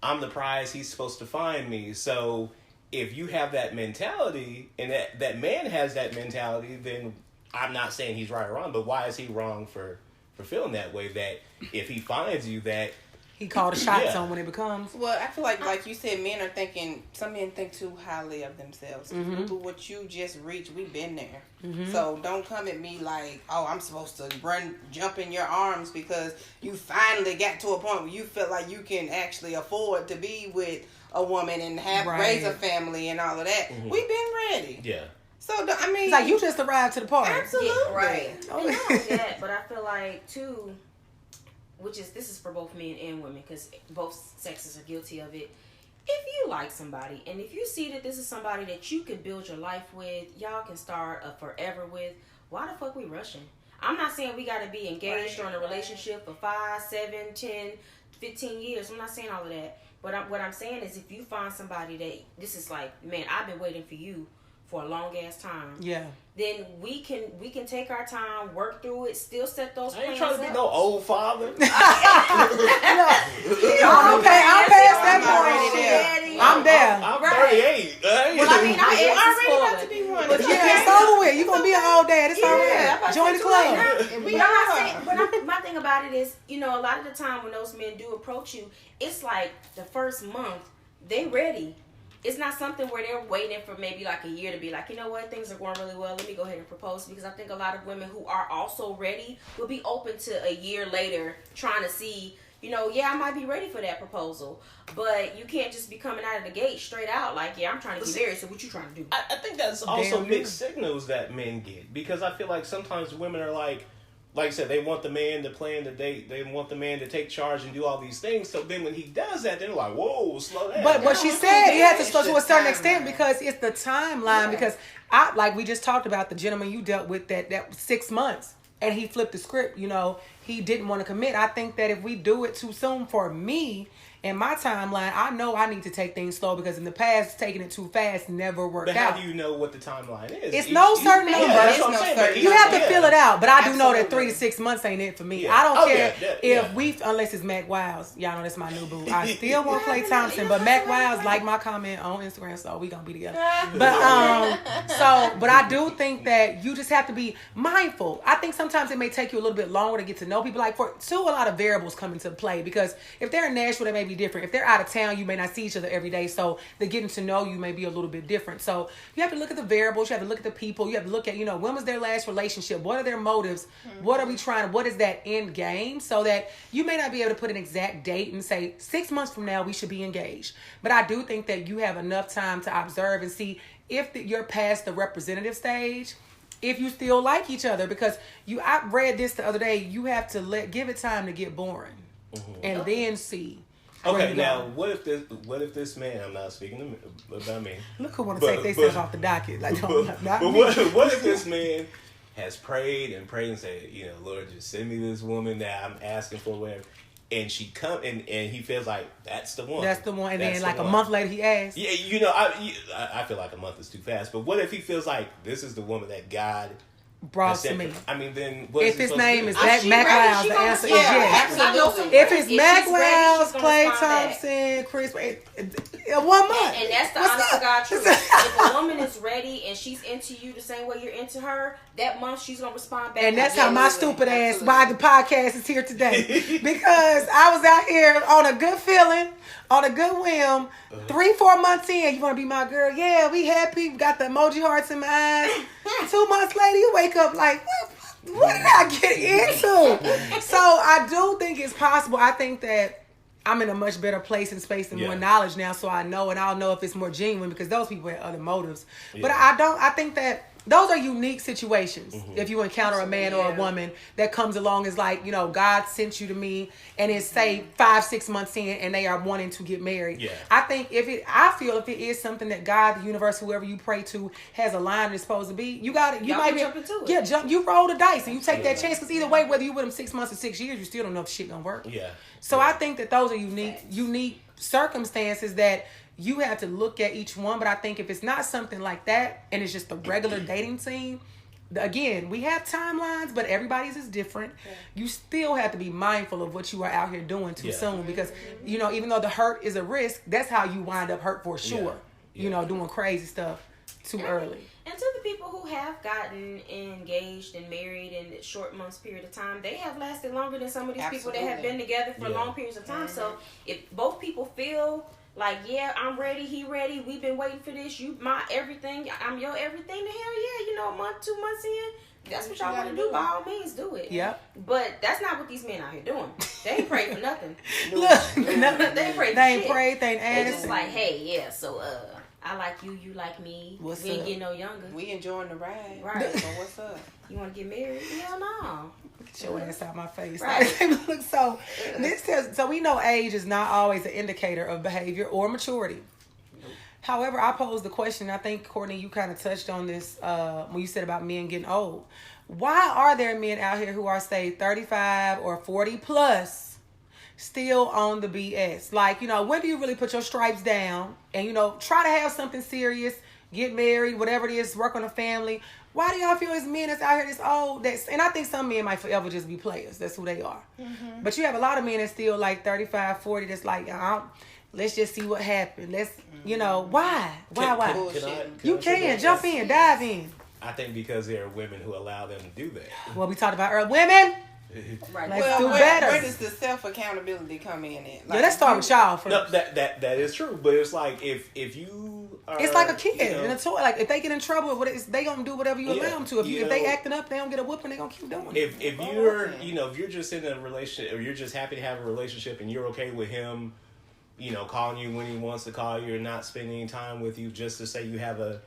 I'm the prize. He's supposed to find me." So if you have that mentality and that man has that mentality, then I'm not saying he's right or wrong, but why is he wrong for feeling that way? That if he finds you, that he called a shot on when it becomes. Well, I feel like you said, some men think too highly of themselves. Mm-hmm. What you just reached, we've been there. Mm-hmm. So don't come at me like, oh, I'm supposed to jump in your arms because you finally got to a point where you feel like you can actually afford to be with a woman and raise a family and all of that. Mm-hmm. We've been ready. Yeah. So I mean, it's like you just arrived to the party. Absolutely. Yeah, right. Oh. And not only that, but I feel like too, this is for both men and women because both sexes are guilty of it. If you like somebody and if you see that this is somebody that you could build your life with, y'all can start a forever with, why the fuck we rushing? I'm not saying we got to be engaged or in a relationship for 5, 7, 10, 15 years. I'm not saying all of that. But what I'm saying is if you find somebody that this is like, man, I've been waiting for you for a long ass time. Yeah. Then we can take our time, work through it, still set those plans. I ain't trying to be no old father. I'm past that point. I'm there. I'm 38. Well, I mean, I'm already about to be one. But yeah, it's over with. You're going to be an old dad. It's all right. Join the club. But I'm not saying, but my thing about it is, a lot of the time when those men do approach you, it's like the first month, they ready. It's not something where they're waiting for maybe like a year to be like, you know what, things are going really well, let me go ahead and propose. Because I think a lot of women who are also ready will be open to a year later trying to see, I might be ready for that proposal. But you can't just be coming out of the gate straight out like, yeah, I'm trying to get married, so what you trying to do? I think that's also mixed signals that men get. Because I feel like sometimes women are like I said, they want the man to plan the date. They want the man to take charge and do all these things. So then when he does that, they're like, whoa, slow down. But she said he had to slow to a certain extent because it's the timeline. Yeah. Because like we just talked about the gentleman you dealt with that 6 months and he flipped the script, he didn't want to commit. I think that if we do it too soon for me, in my timeline, I know I need to take things slow because in the past, taking it too fast never worked out. But how do you know what the timeline is? It's no certain number. You have to feel it out. But I do know that 3 to 6 months ain't it for me. Yeah. I don't care if unless it's Mac Wiles. Y'all know that's my new boo. I still want Klay Thompson, but Mac Wiles like my comment on Instagram, so we gonna be together. But but I do think that you just have to be mindful. I think sometimes it may take you a little bit longer to get to know people. Like a lot of variables come into play because if they're in Nashville, they may be different. If they're out of town, you may not see each other every day, so the getting to know you may be a little bit different. So you have to look at the variables, you have to look at the people, you have to look at, when was their last relationship, what are their motives, what are we trying, what is that end game, so that you may not be able to put an exact date and say 6 months from now we should be engaged. But I do think that you have enough time to observe and see if you're past the representative stage, if you still like each other, because I read this the other day, you have to give it time to get boring and then see. Okay, now what if this man? I'm not speaking about me. Look who want to take themselves off the docket. Like, not me. What if this man has prayed and said, Lord, just send me this woman that I'm asking for, whatever, and she come and he feels like that's the one. That's the one. And That's then like the a one. month later he asks. Yeah, I feel like a month is too fast. But what if he feels like this is the woman that God brought has to sent me? I mean, then what If is his supposed to name do? is She Mac ready, Wiles, she the gonna answer is respond. yes. Absolutely. If it's If Mac she's ready, Wiles, she's gonna Clay respond back. Thompson, Chris, 1 month. And that's the What's honest up? to God truth. If a woman is ready and she's into you the same way you're into her, that month she's gonna respond back. And that's how my Absolutely. stupid ass why the podcast is here today. Because I was out here on a good feeling, on a good whim. 3-4 months in, you want to be my girl? Yeah, we happy. We got the emoji hearts in my eyes. 2 months later, you wake up like, what did I get into? So I do think it's possible. I think that I'm in a much better place and space and more knowledge now, so I know, and I'll know if it's more genuine because those people have other motives. But I think that those are unique situations. If you encounter a man or a woman that comes along as like, you know, God sent you to me, and it's say 5-6 months in and they are wanting to get married. Yeah. I think I feel if it is something that God, the universe, whoever you pray to has a line it's supposed to be, you got it. You Y'all might can be jump into it. Yeah, you roll the dice and you take that chance because either way, whether you with them 6 months or 6 years, you still don't know if shit gonna work. Yeah. So I think that those are unique circumstances that you have to look at each one. But I think if it's not something like that and it's just a regular dating scene, again, we have timelines, but everybody's is different. You still have to be mindful of what you are out here doing too soon because, you know, even though the hurt is a risk, that's how you wind up hurt for sure. You know, doing crazy stuff too early. And to the people who have gotten engaged and married in a short months period of time, they have lasted longer than some of these people that have been together for long periods of time. So if both people feel like, yeah, I'm ready, he ready, we've been waiting for this, you my everything, I'm your everything, the hell yeah, you know, a month, 2 months in, that's what y'all want to do, by all means do it. Yep. But that's not what these men out here doing. They ain't prayed for nothing. Look, They ain't prayed for they ain't shit. prayed, they ain't They asked. just like, hey, yeah, so I like you, you like me. What's we ain't up? getting no younger. We enjoying the ride. Right. So what's up? You want to get married? Hell no. Get your ass out my face. Right. Look, so we know age is not always an indicator of behavior or maturity. However, I posed the question, I think, Courtney, you kind of touched on this when you said about men getting old. Why are there men out here who are, say, 35 or 40 plus still on the BS? Like, you know, when do you really put your stripes down and, you know, try to have something serious, get married, whatever it is, work on a family? Why do y'all feel as men that's out here this old? And I think some men might forever just be players. That's who they are. But you have a lot of men that's still like 35, 40 that's like, let's just see what happened. Let's, you know, why? Why? You can jump in, dive in. I think because there are women who allow them to do that. Well, we talked about earlier. Women, Right. let's do where, better. Where does the self accountability come in at? Let's start with y'all first. No, that is true, but it's like if you are, It's like a kid you know, in a toy. Like if they get in trouble, they gonna do whatever you allow them to. If they know, acting up, they don't get a whooping. They gonna keep doing it. If you're if you're just in a relationship or you're just happy to have a relationship and you're okay with him, you know, calling you when he wants to call you or not spending time with you just to say you have a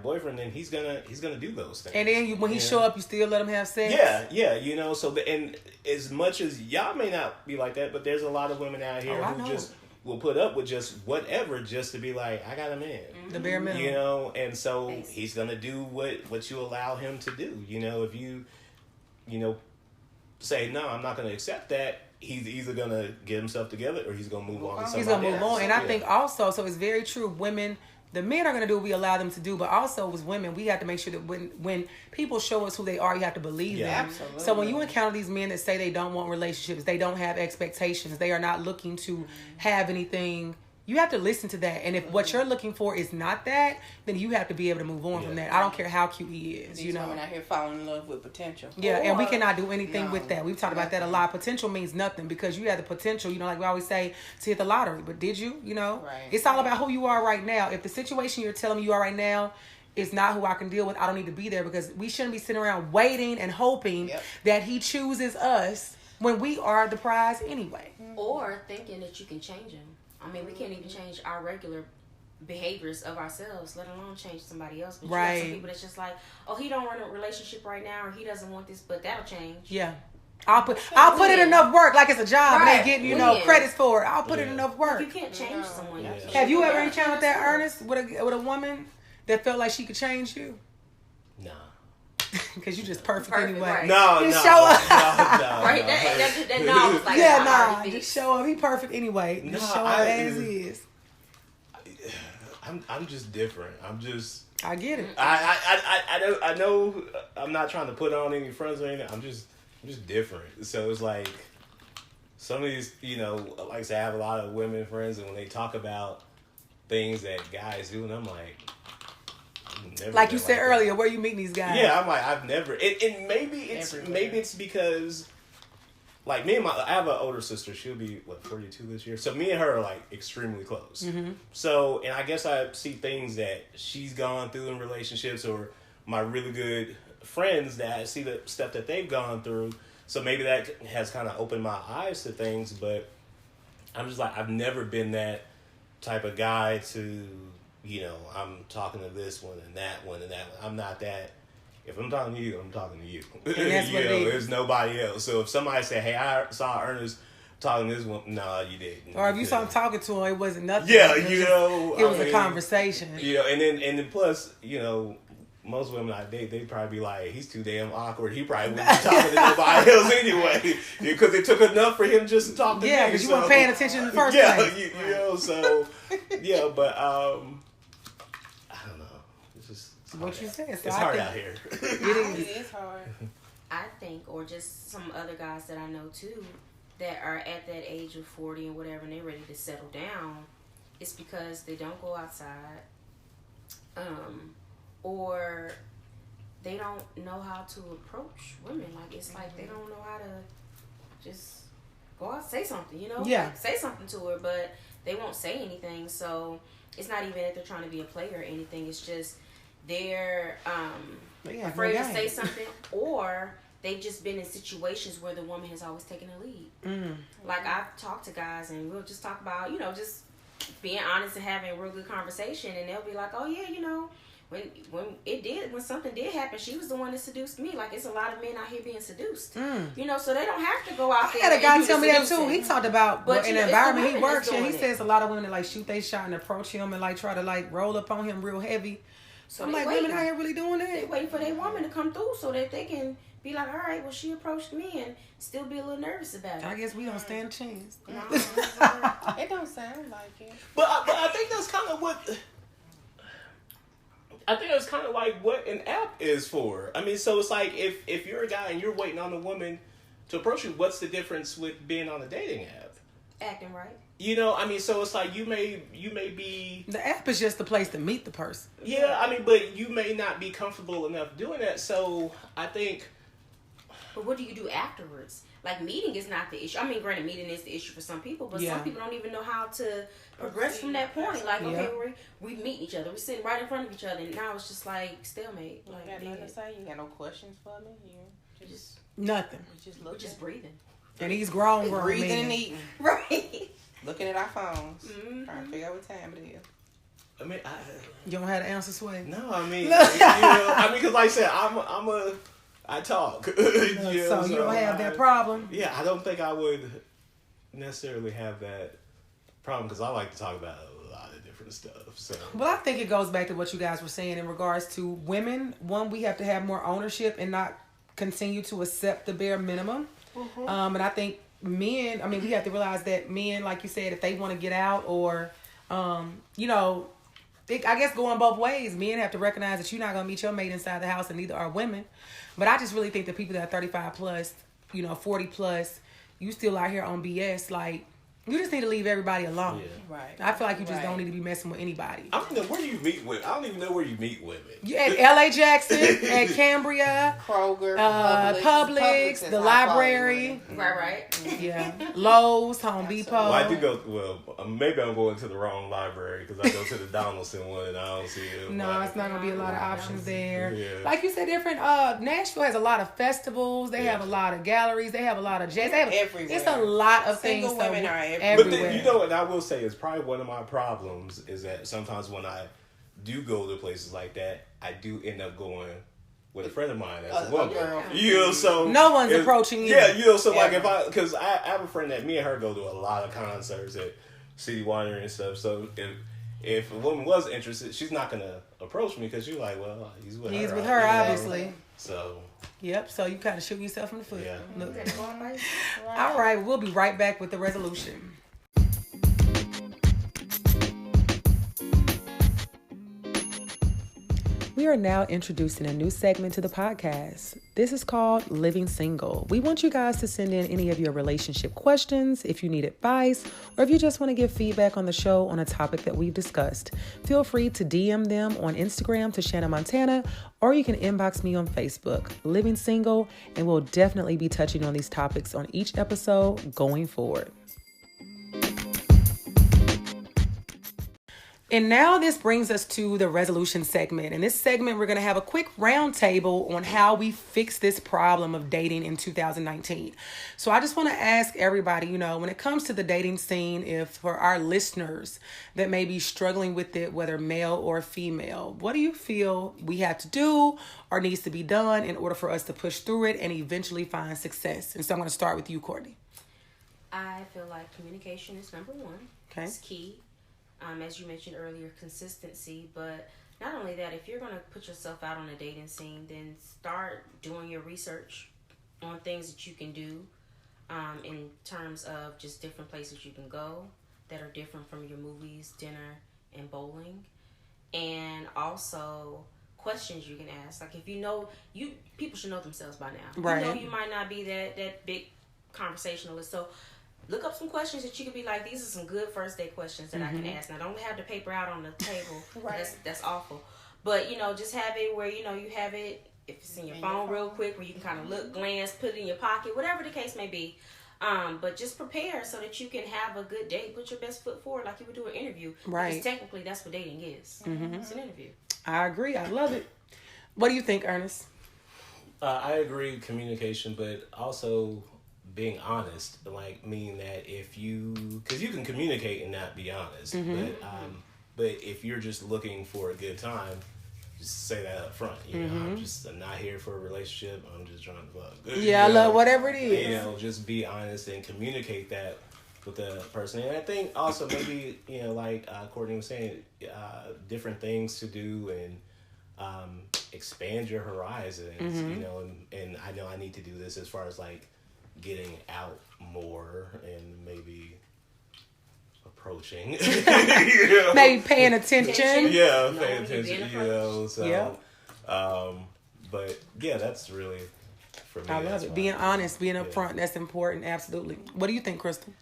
boyfriend, then he's gonna do those things. And then when he show up, you still let him have sex. Yeah, you know. So and as much as y'all may not be like that, but there's a lot of women out here who just will put up with just whatever just to be like, I got a man. The bare minimum. You know, and so he's gonna do what you allow him to do. You know, if you say no, I'm not gonna accept that. He's either gonna get himself together or he's gonna move on to somebody He's gonna move else. on, and I think also, so it's very true. Women, the men are gonna do what we allow them to do, but also as women, we have to make sure that when people show us who they are, you have to believe them. Absolutely. So when you encounter these men that say they don't want relationships, they don't have expectations, they are not looking to have anything. You have to listen to that, and if what you're looking for is not that, then you have to be able to move on from that. I don't care how cute he is. These you know, women out here falling in love with potential. yeah, and we cannot do anything with that. We've talked about that a lot. Potential means nothing because you have the potential, you know, like we always say, to hit the lottery. But did you? You know, It's all about who you are right now. If the situation you're telling me you are right now is not who I can deal with, I don't need to be there because we shouldn't be sitting around waiting and hoping that he chooses us when we are the prize anyway. Or thinking that you can change him. I mean, we can't even change our regular behaviors of ourselves, let alone change somebody else. But you have some people that's just like, oh, he don't want a relationship right now, or he doesn't want this, but that'll change. Yeah. I'll put in enough work like it's a job and they getting, you know, credits for it. I'll put in enough work. You can't change someone. Have you ever encountered that, Ernest, with a woman that felt like she could change you? Nah. Because you just perfect anyway. Right. No, Just no, show up. no, Right? That no was like, Yeah, nah, nah, just show up. He perfect anyway. Just show up as is. I'm just different. I get it. I know I'm not trying to put on any fronts or anything. I'm just different. So it's like some of these, like I say, I have a lot of women friends, and when they talk about things that guys do, and I'm like, never like you said earlier, where you meeting these guys? Yeah, I'm like, I've never. And maybe it's because, like, I have an older sister. She'll be 42 this year. So me and her are like extremely close. Mm-hmm. So, and I guess I see things that she's gone through in relationships, or my really good friends that I see the stuff that they've gone through. So maybe that has kind of opened my eyes to things. But I'm just like, I've never been that type of guy to, I'm talking to this one and that one and that one. I'm not that. If I'm talking to you, I'm talking to you. And that's what it is. There's nobody else. So if somebody say, "Hey, I saw Ernest talking to this one," no, you didn't. Or if you saw him talking to him, it wasn't nothing. Yeah, it was a conversation. And then plus, most women I date, they'd probably be like, "He's too damn awkward. He probably wouldn't be talking to nobody else anyway," because it took enough for him just to talk to me. Yeah, because you weren't paying attention in the first place. So yeah, but I don't know. It's just what you said. So it's hard out here. It is hard. I think, or just some other guys that I know too, that are at that age of 40 and whatever, and they're ready to settle down. It's because they don't go outside, or they don't know how to approach women. Like, it's like they don't know how to just go out, say something, Yeah. Like, say something to her, but they won't say anything. So it's not even that they're trying to be a player or anything. It's just they're afraid to say something, or they've just been in situations where the woman has always taken the lead. Mm. Like, I've talked to guys, and we'll just talk about, just being honest and having a real good conversation, and they'll be like, "Oh yeah, when something did happen, she was the one that seduced me." Like, it's a lot of men out here being seduced. So they don't have to go out there. I had a guy tell me that too. He talked about in the environment he works in. He says a lot of women that like shoot their shot and approach him and like try to like roll up on him real heavy. So I'm like, women out here really doing that? They waiting for their woman to come through so that they can be like, all right, well, she approached me, and still be a little nervous about it. I guess we don't stand a chance. No, it don't sound like it. But I think that's kind of what. I think it's kind of like what an app is for. I mean, so it's like if you're a guy and you're waiting on a woman to approach you, what's the difference with being on a dating app? Acting right. So it's like you may be. The app is just the place to meet the person. Yeah, but you may not be comfortable enough doing that. So I think. But what do you do afterwards? Like, meeting is not the issue. I mean, granted, meeting is the issue for some people, but some people don't even know how to progress from that point. Like, okay, we meet each other. We're sitting right in front of each other, and now it's just like stalemate. You got nothing to say? You got no questions for me? You just nothing. We're just breathing. And he's grown breathing man. and eating. Right. Looking at our phones. Trying to figure out what time it is. I mean, you don't have the answer, Sway? No, because like I said, I talk. So you don't have that problem? Yeah, I don't think I would necessarily have that problem, because I like to talk about a lot of different stuff. So, well, I think it goes back to what you guys were saying in regards to women. One, we have to have more ownership and not continue to accept the bare minimum. Mm-hmm. And I think men, we have to realize that men, like you said, if they want to get out or, I guess going both ways. Men have to recognize that you're not going to meet your mate inside the house, and neither are women. But I just really think that people that are 35 plus, 40 plus, you still out here on BS, like, you just need to leave everybody alone. Yeah. Right. I feel like you just don't need to be messing with anybody. I don't know where you meet women. I don't even know where you meet women. You at LA Jackson, at Cambria, Kroger, Publix, the library. Right. Yeah. Lowe's, Home Depot. Well, I do go, maybe I'm going to the wrong library, because I go to the Donaldson one and I don't see it. No, it's not going to be a lot of options there. Yeah. Like you said, different. Nashville has a lot of festivals. They have a lot of galleries. They have a lot of jazz. They have everywhere. It's a lot of Single things. Women are everywhere. But then, what I will say is probably one of my problems is that sometimes when I do go to places like that, I do end up going with a friend of mine as a woman. Girl. So no one's approaching you. Yeah, so like because I have a friend that me and her go to a lot of concerts at City Winery and stuff. So if a woman was interested, she's not gonna approach me because you're like, well, he's with her, obviously. So. Yep. So you kind of shoot yourself in the foot. Yeah. Look. All right. We'll be right back with the resolution. We are now introducing a new segment to the podcast. This is called Living Single. We want you guys to send in any of your relationship questions, if you need advice, or if you just want to give feedback on the show on a topic that we've discussed. Feel free to DM them on Instagram to Shanna Montana, or you can inbox me on Facebook, Living Single, and we'll definitely be touching on these topics on each episode going forward. And now this brings us to the resolution segment. In this segment, we're going to have a quick round table on how we fix this problem of dating in 2019. So I just want to ask everybody, when it comes to the dating scene, if for our listeners that may be struggling with it, whether male or female, what do you feel we have to do or needs to be done in order for us to push through it and eventually find success? And so I'm going to start with you, Courtney. I feel like communication is number one. Okay. It's key. As you mentioned earlier, consistency. But not only that, if you're going to put yourself out on a dating scene, then start doing your research on things that you can do in terms of just different places you can go that are different from your movies, dinner, and bowling. And also questions you can ask. Like if people should know themselves by now. Right. You might not be that big conversationalist. So look up some questions that you could be like, these are some good first date questions that I can ask. Now, don't have the paper out on the table. Right. That's awful. But, just have it where, you have it, if it's in your phone real quick, where you can kind of look, glance, put it in your pocket, whatever the case may be. But just prepare so that you can have a good date. Put your best foot forward like you would do an interview. Right. Because technically, that's what dating is. Mm-hmm. It's an interview. I agree. I love it. What do you think, Ernest? I agree, communication, but also being honest, meaning that because you can communicate and not be honest, but if you're just looking for a good time, just say that up front. I'm not here for a relationship. I'm just trying to fuck. Yeah, I love whatever it is. Just be honest and communicate that with the person. And I think also maybe like Courtney was saying, different things to do and expand your horizons. And I know I need to do this as far as getting out more and maybe approaching. Maybe paying attention. Yeah, paying attention. But yeah, that's really for me. I love it. Being honest, being upfront, that's important. Absolutely. What do you think, Crystal?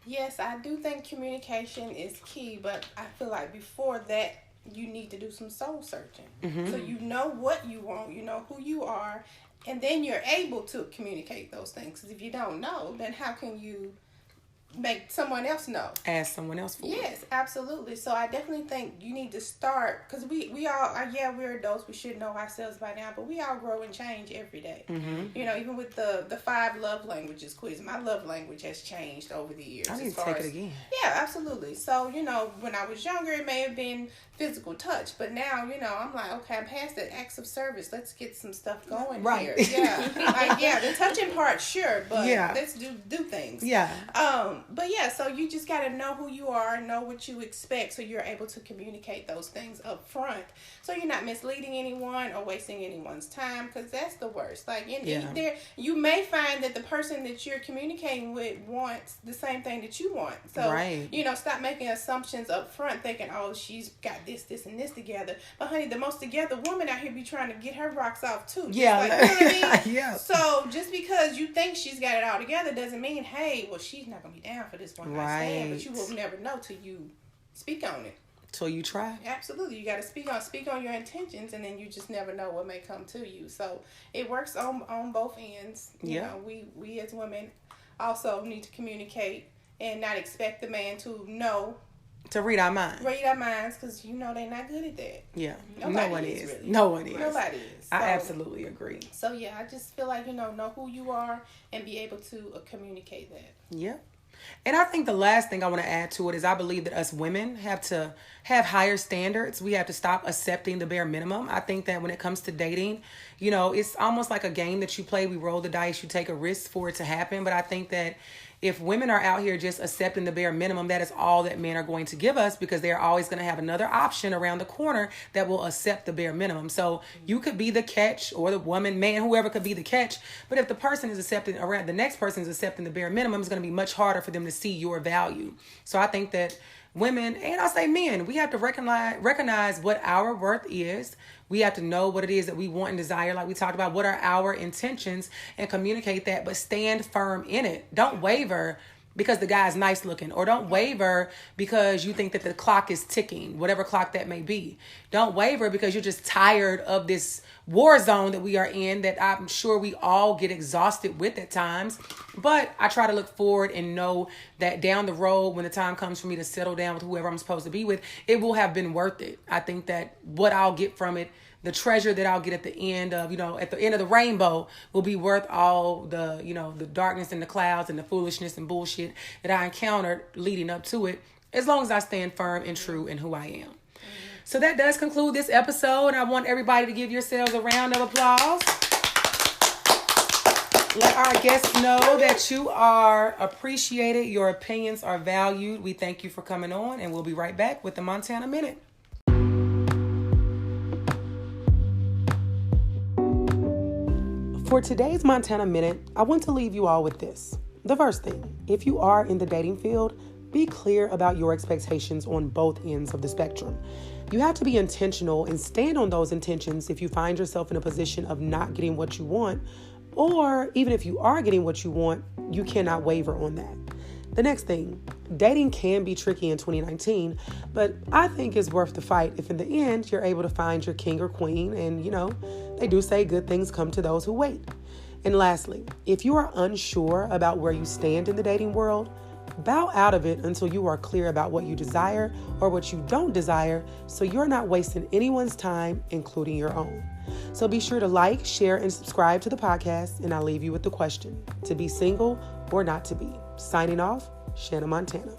Yes, I do think communication is key, but I feel like before that, you need to do some soul searching. So you know what you want, you know who you are, and then you're able to communicate those things. Because if you don't know, then how can you make someone else know? Ask someone else for it. Yes, absolutely. So I definitely think you need to start, because we all are, we're adults, we should know ourselves by now, but we all grow and change every day. Even with the 5 love languages quiz, my love language has changed over the years. I need to take it again. Yeah, absolutely. So, when I was younger, it may have been physical touch, but now, I'm like, okay, I'm past that acts of service. Let's get some stuff going here. Yeah. The touching part, sure, but let's do things. Yeah. But yeah, so you just got to know who you are, know what you expect, so you're able to communicate those things up front, so you're not misleading anyone or wasting anyone's time, because that's the worst. You may find that the person that you're communicating with wants the same thing that you want. So, stop making assumptions up front, thinking, oh, she's got this, and this together. But honey, the most together woman out here be trying to get her rocks off too. Yeah. You know what I mean? Yeah. So just because you think she's got it all together doesn't mean, hey, well, she's not going to be down for this one night stand, but you will never know till you speak on it. Till you try. Absolutely. You got to speak on your intentions, and then you just never know what may come to you. So it works on both ends. You know, we as women also need to communicate and not expect the man to know. To read our minds. Read our minds, because they're not good at that. Yeah. Nobody no one is. Really. No one is. Nobody is. I absolutely agree. So yeah, I just feel like, know who you are and be able to communicate that. Yeah. And I think the last thing I want to add to it is I believe that us women have to have higher standards. We have to stop accepting the bare minimum. I think that when it comes to dating, it's almost like a game that you play. We roll the dice, you take a risk for it to happen. But I think that, if women are out here just accepting the bare minimum, that is all that men are going to give us, because they're always going to have another option around the corner that will accept the bare minimum. So you could be the catch, or the woman, man, whoever could be the catch. But if the person is accepting around, the next person is accepting the bare minimum, it's going to be much harder for them to see your value. So I think that women, and I say men, we have to recognize what our worth is. We have to know what it is that we want and desire, like we talked about. What are our intentions, and communicate that, but stand firm in it. Don't waver because the guy's nice looking, or don't waver because you think that the clock is ticking, whatever clock that may be. Don't waver because you're just tired of this war zone that we are in, that I'm sure we all get exhausted with at times. But I try to look forward and know that down the road, when the time comes for me to settle down with whoever I'm supposed to be with, it will have been worth it. I think that what I'll get from it, the treasure that I'll get at the end of, at the end of the rainbow, will be worth all the, the darkness and the clouds and the foolishness and bullshit that I encountered leading up to it, as long as I stand firm and true in who I am. So that does conclude this episode, and I want everybody to give yourselves a round of applause. Let our guests know that you are appreciated. Your opinions are valued. We thank you for coming on, and we'll be right back with the Montana Minute. For today's Montana Minute, I want to leave you all with this. The first thing, if you are in the dating field, be clear about your expectations on both ends of the spectrum. You have to be intentional and stand on those intentions if you find yourself in a position of not getting what you want, or even if you are getting what you want, you cannot waver on that. The next thing, dating can be tricky in 2019, but I think it's worth the fight if in the end you're able to find your king or queen, and they do say good things come to those who wait. And lastly, if you are unsure about where you stand in the dating world, bow out of it until you are clear about what you desire or what you don't desire, so you're not wasting anyone's time, including your own. So be sure to like, share, and subscribe to the podcast, and I'll leave you with the question: to be single or not to be? Signing off, Shanna Montana.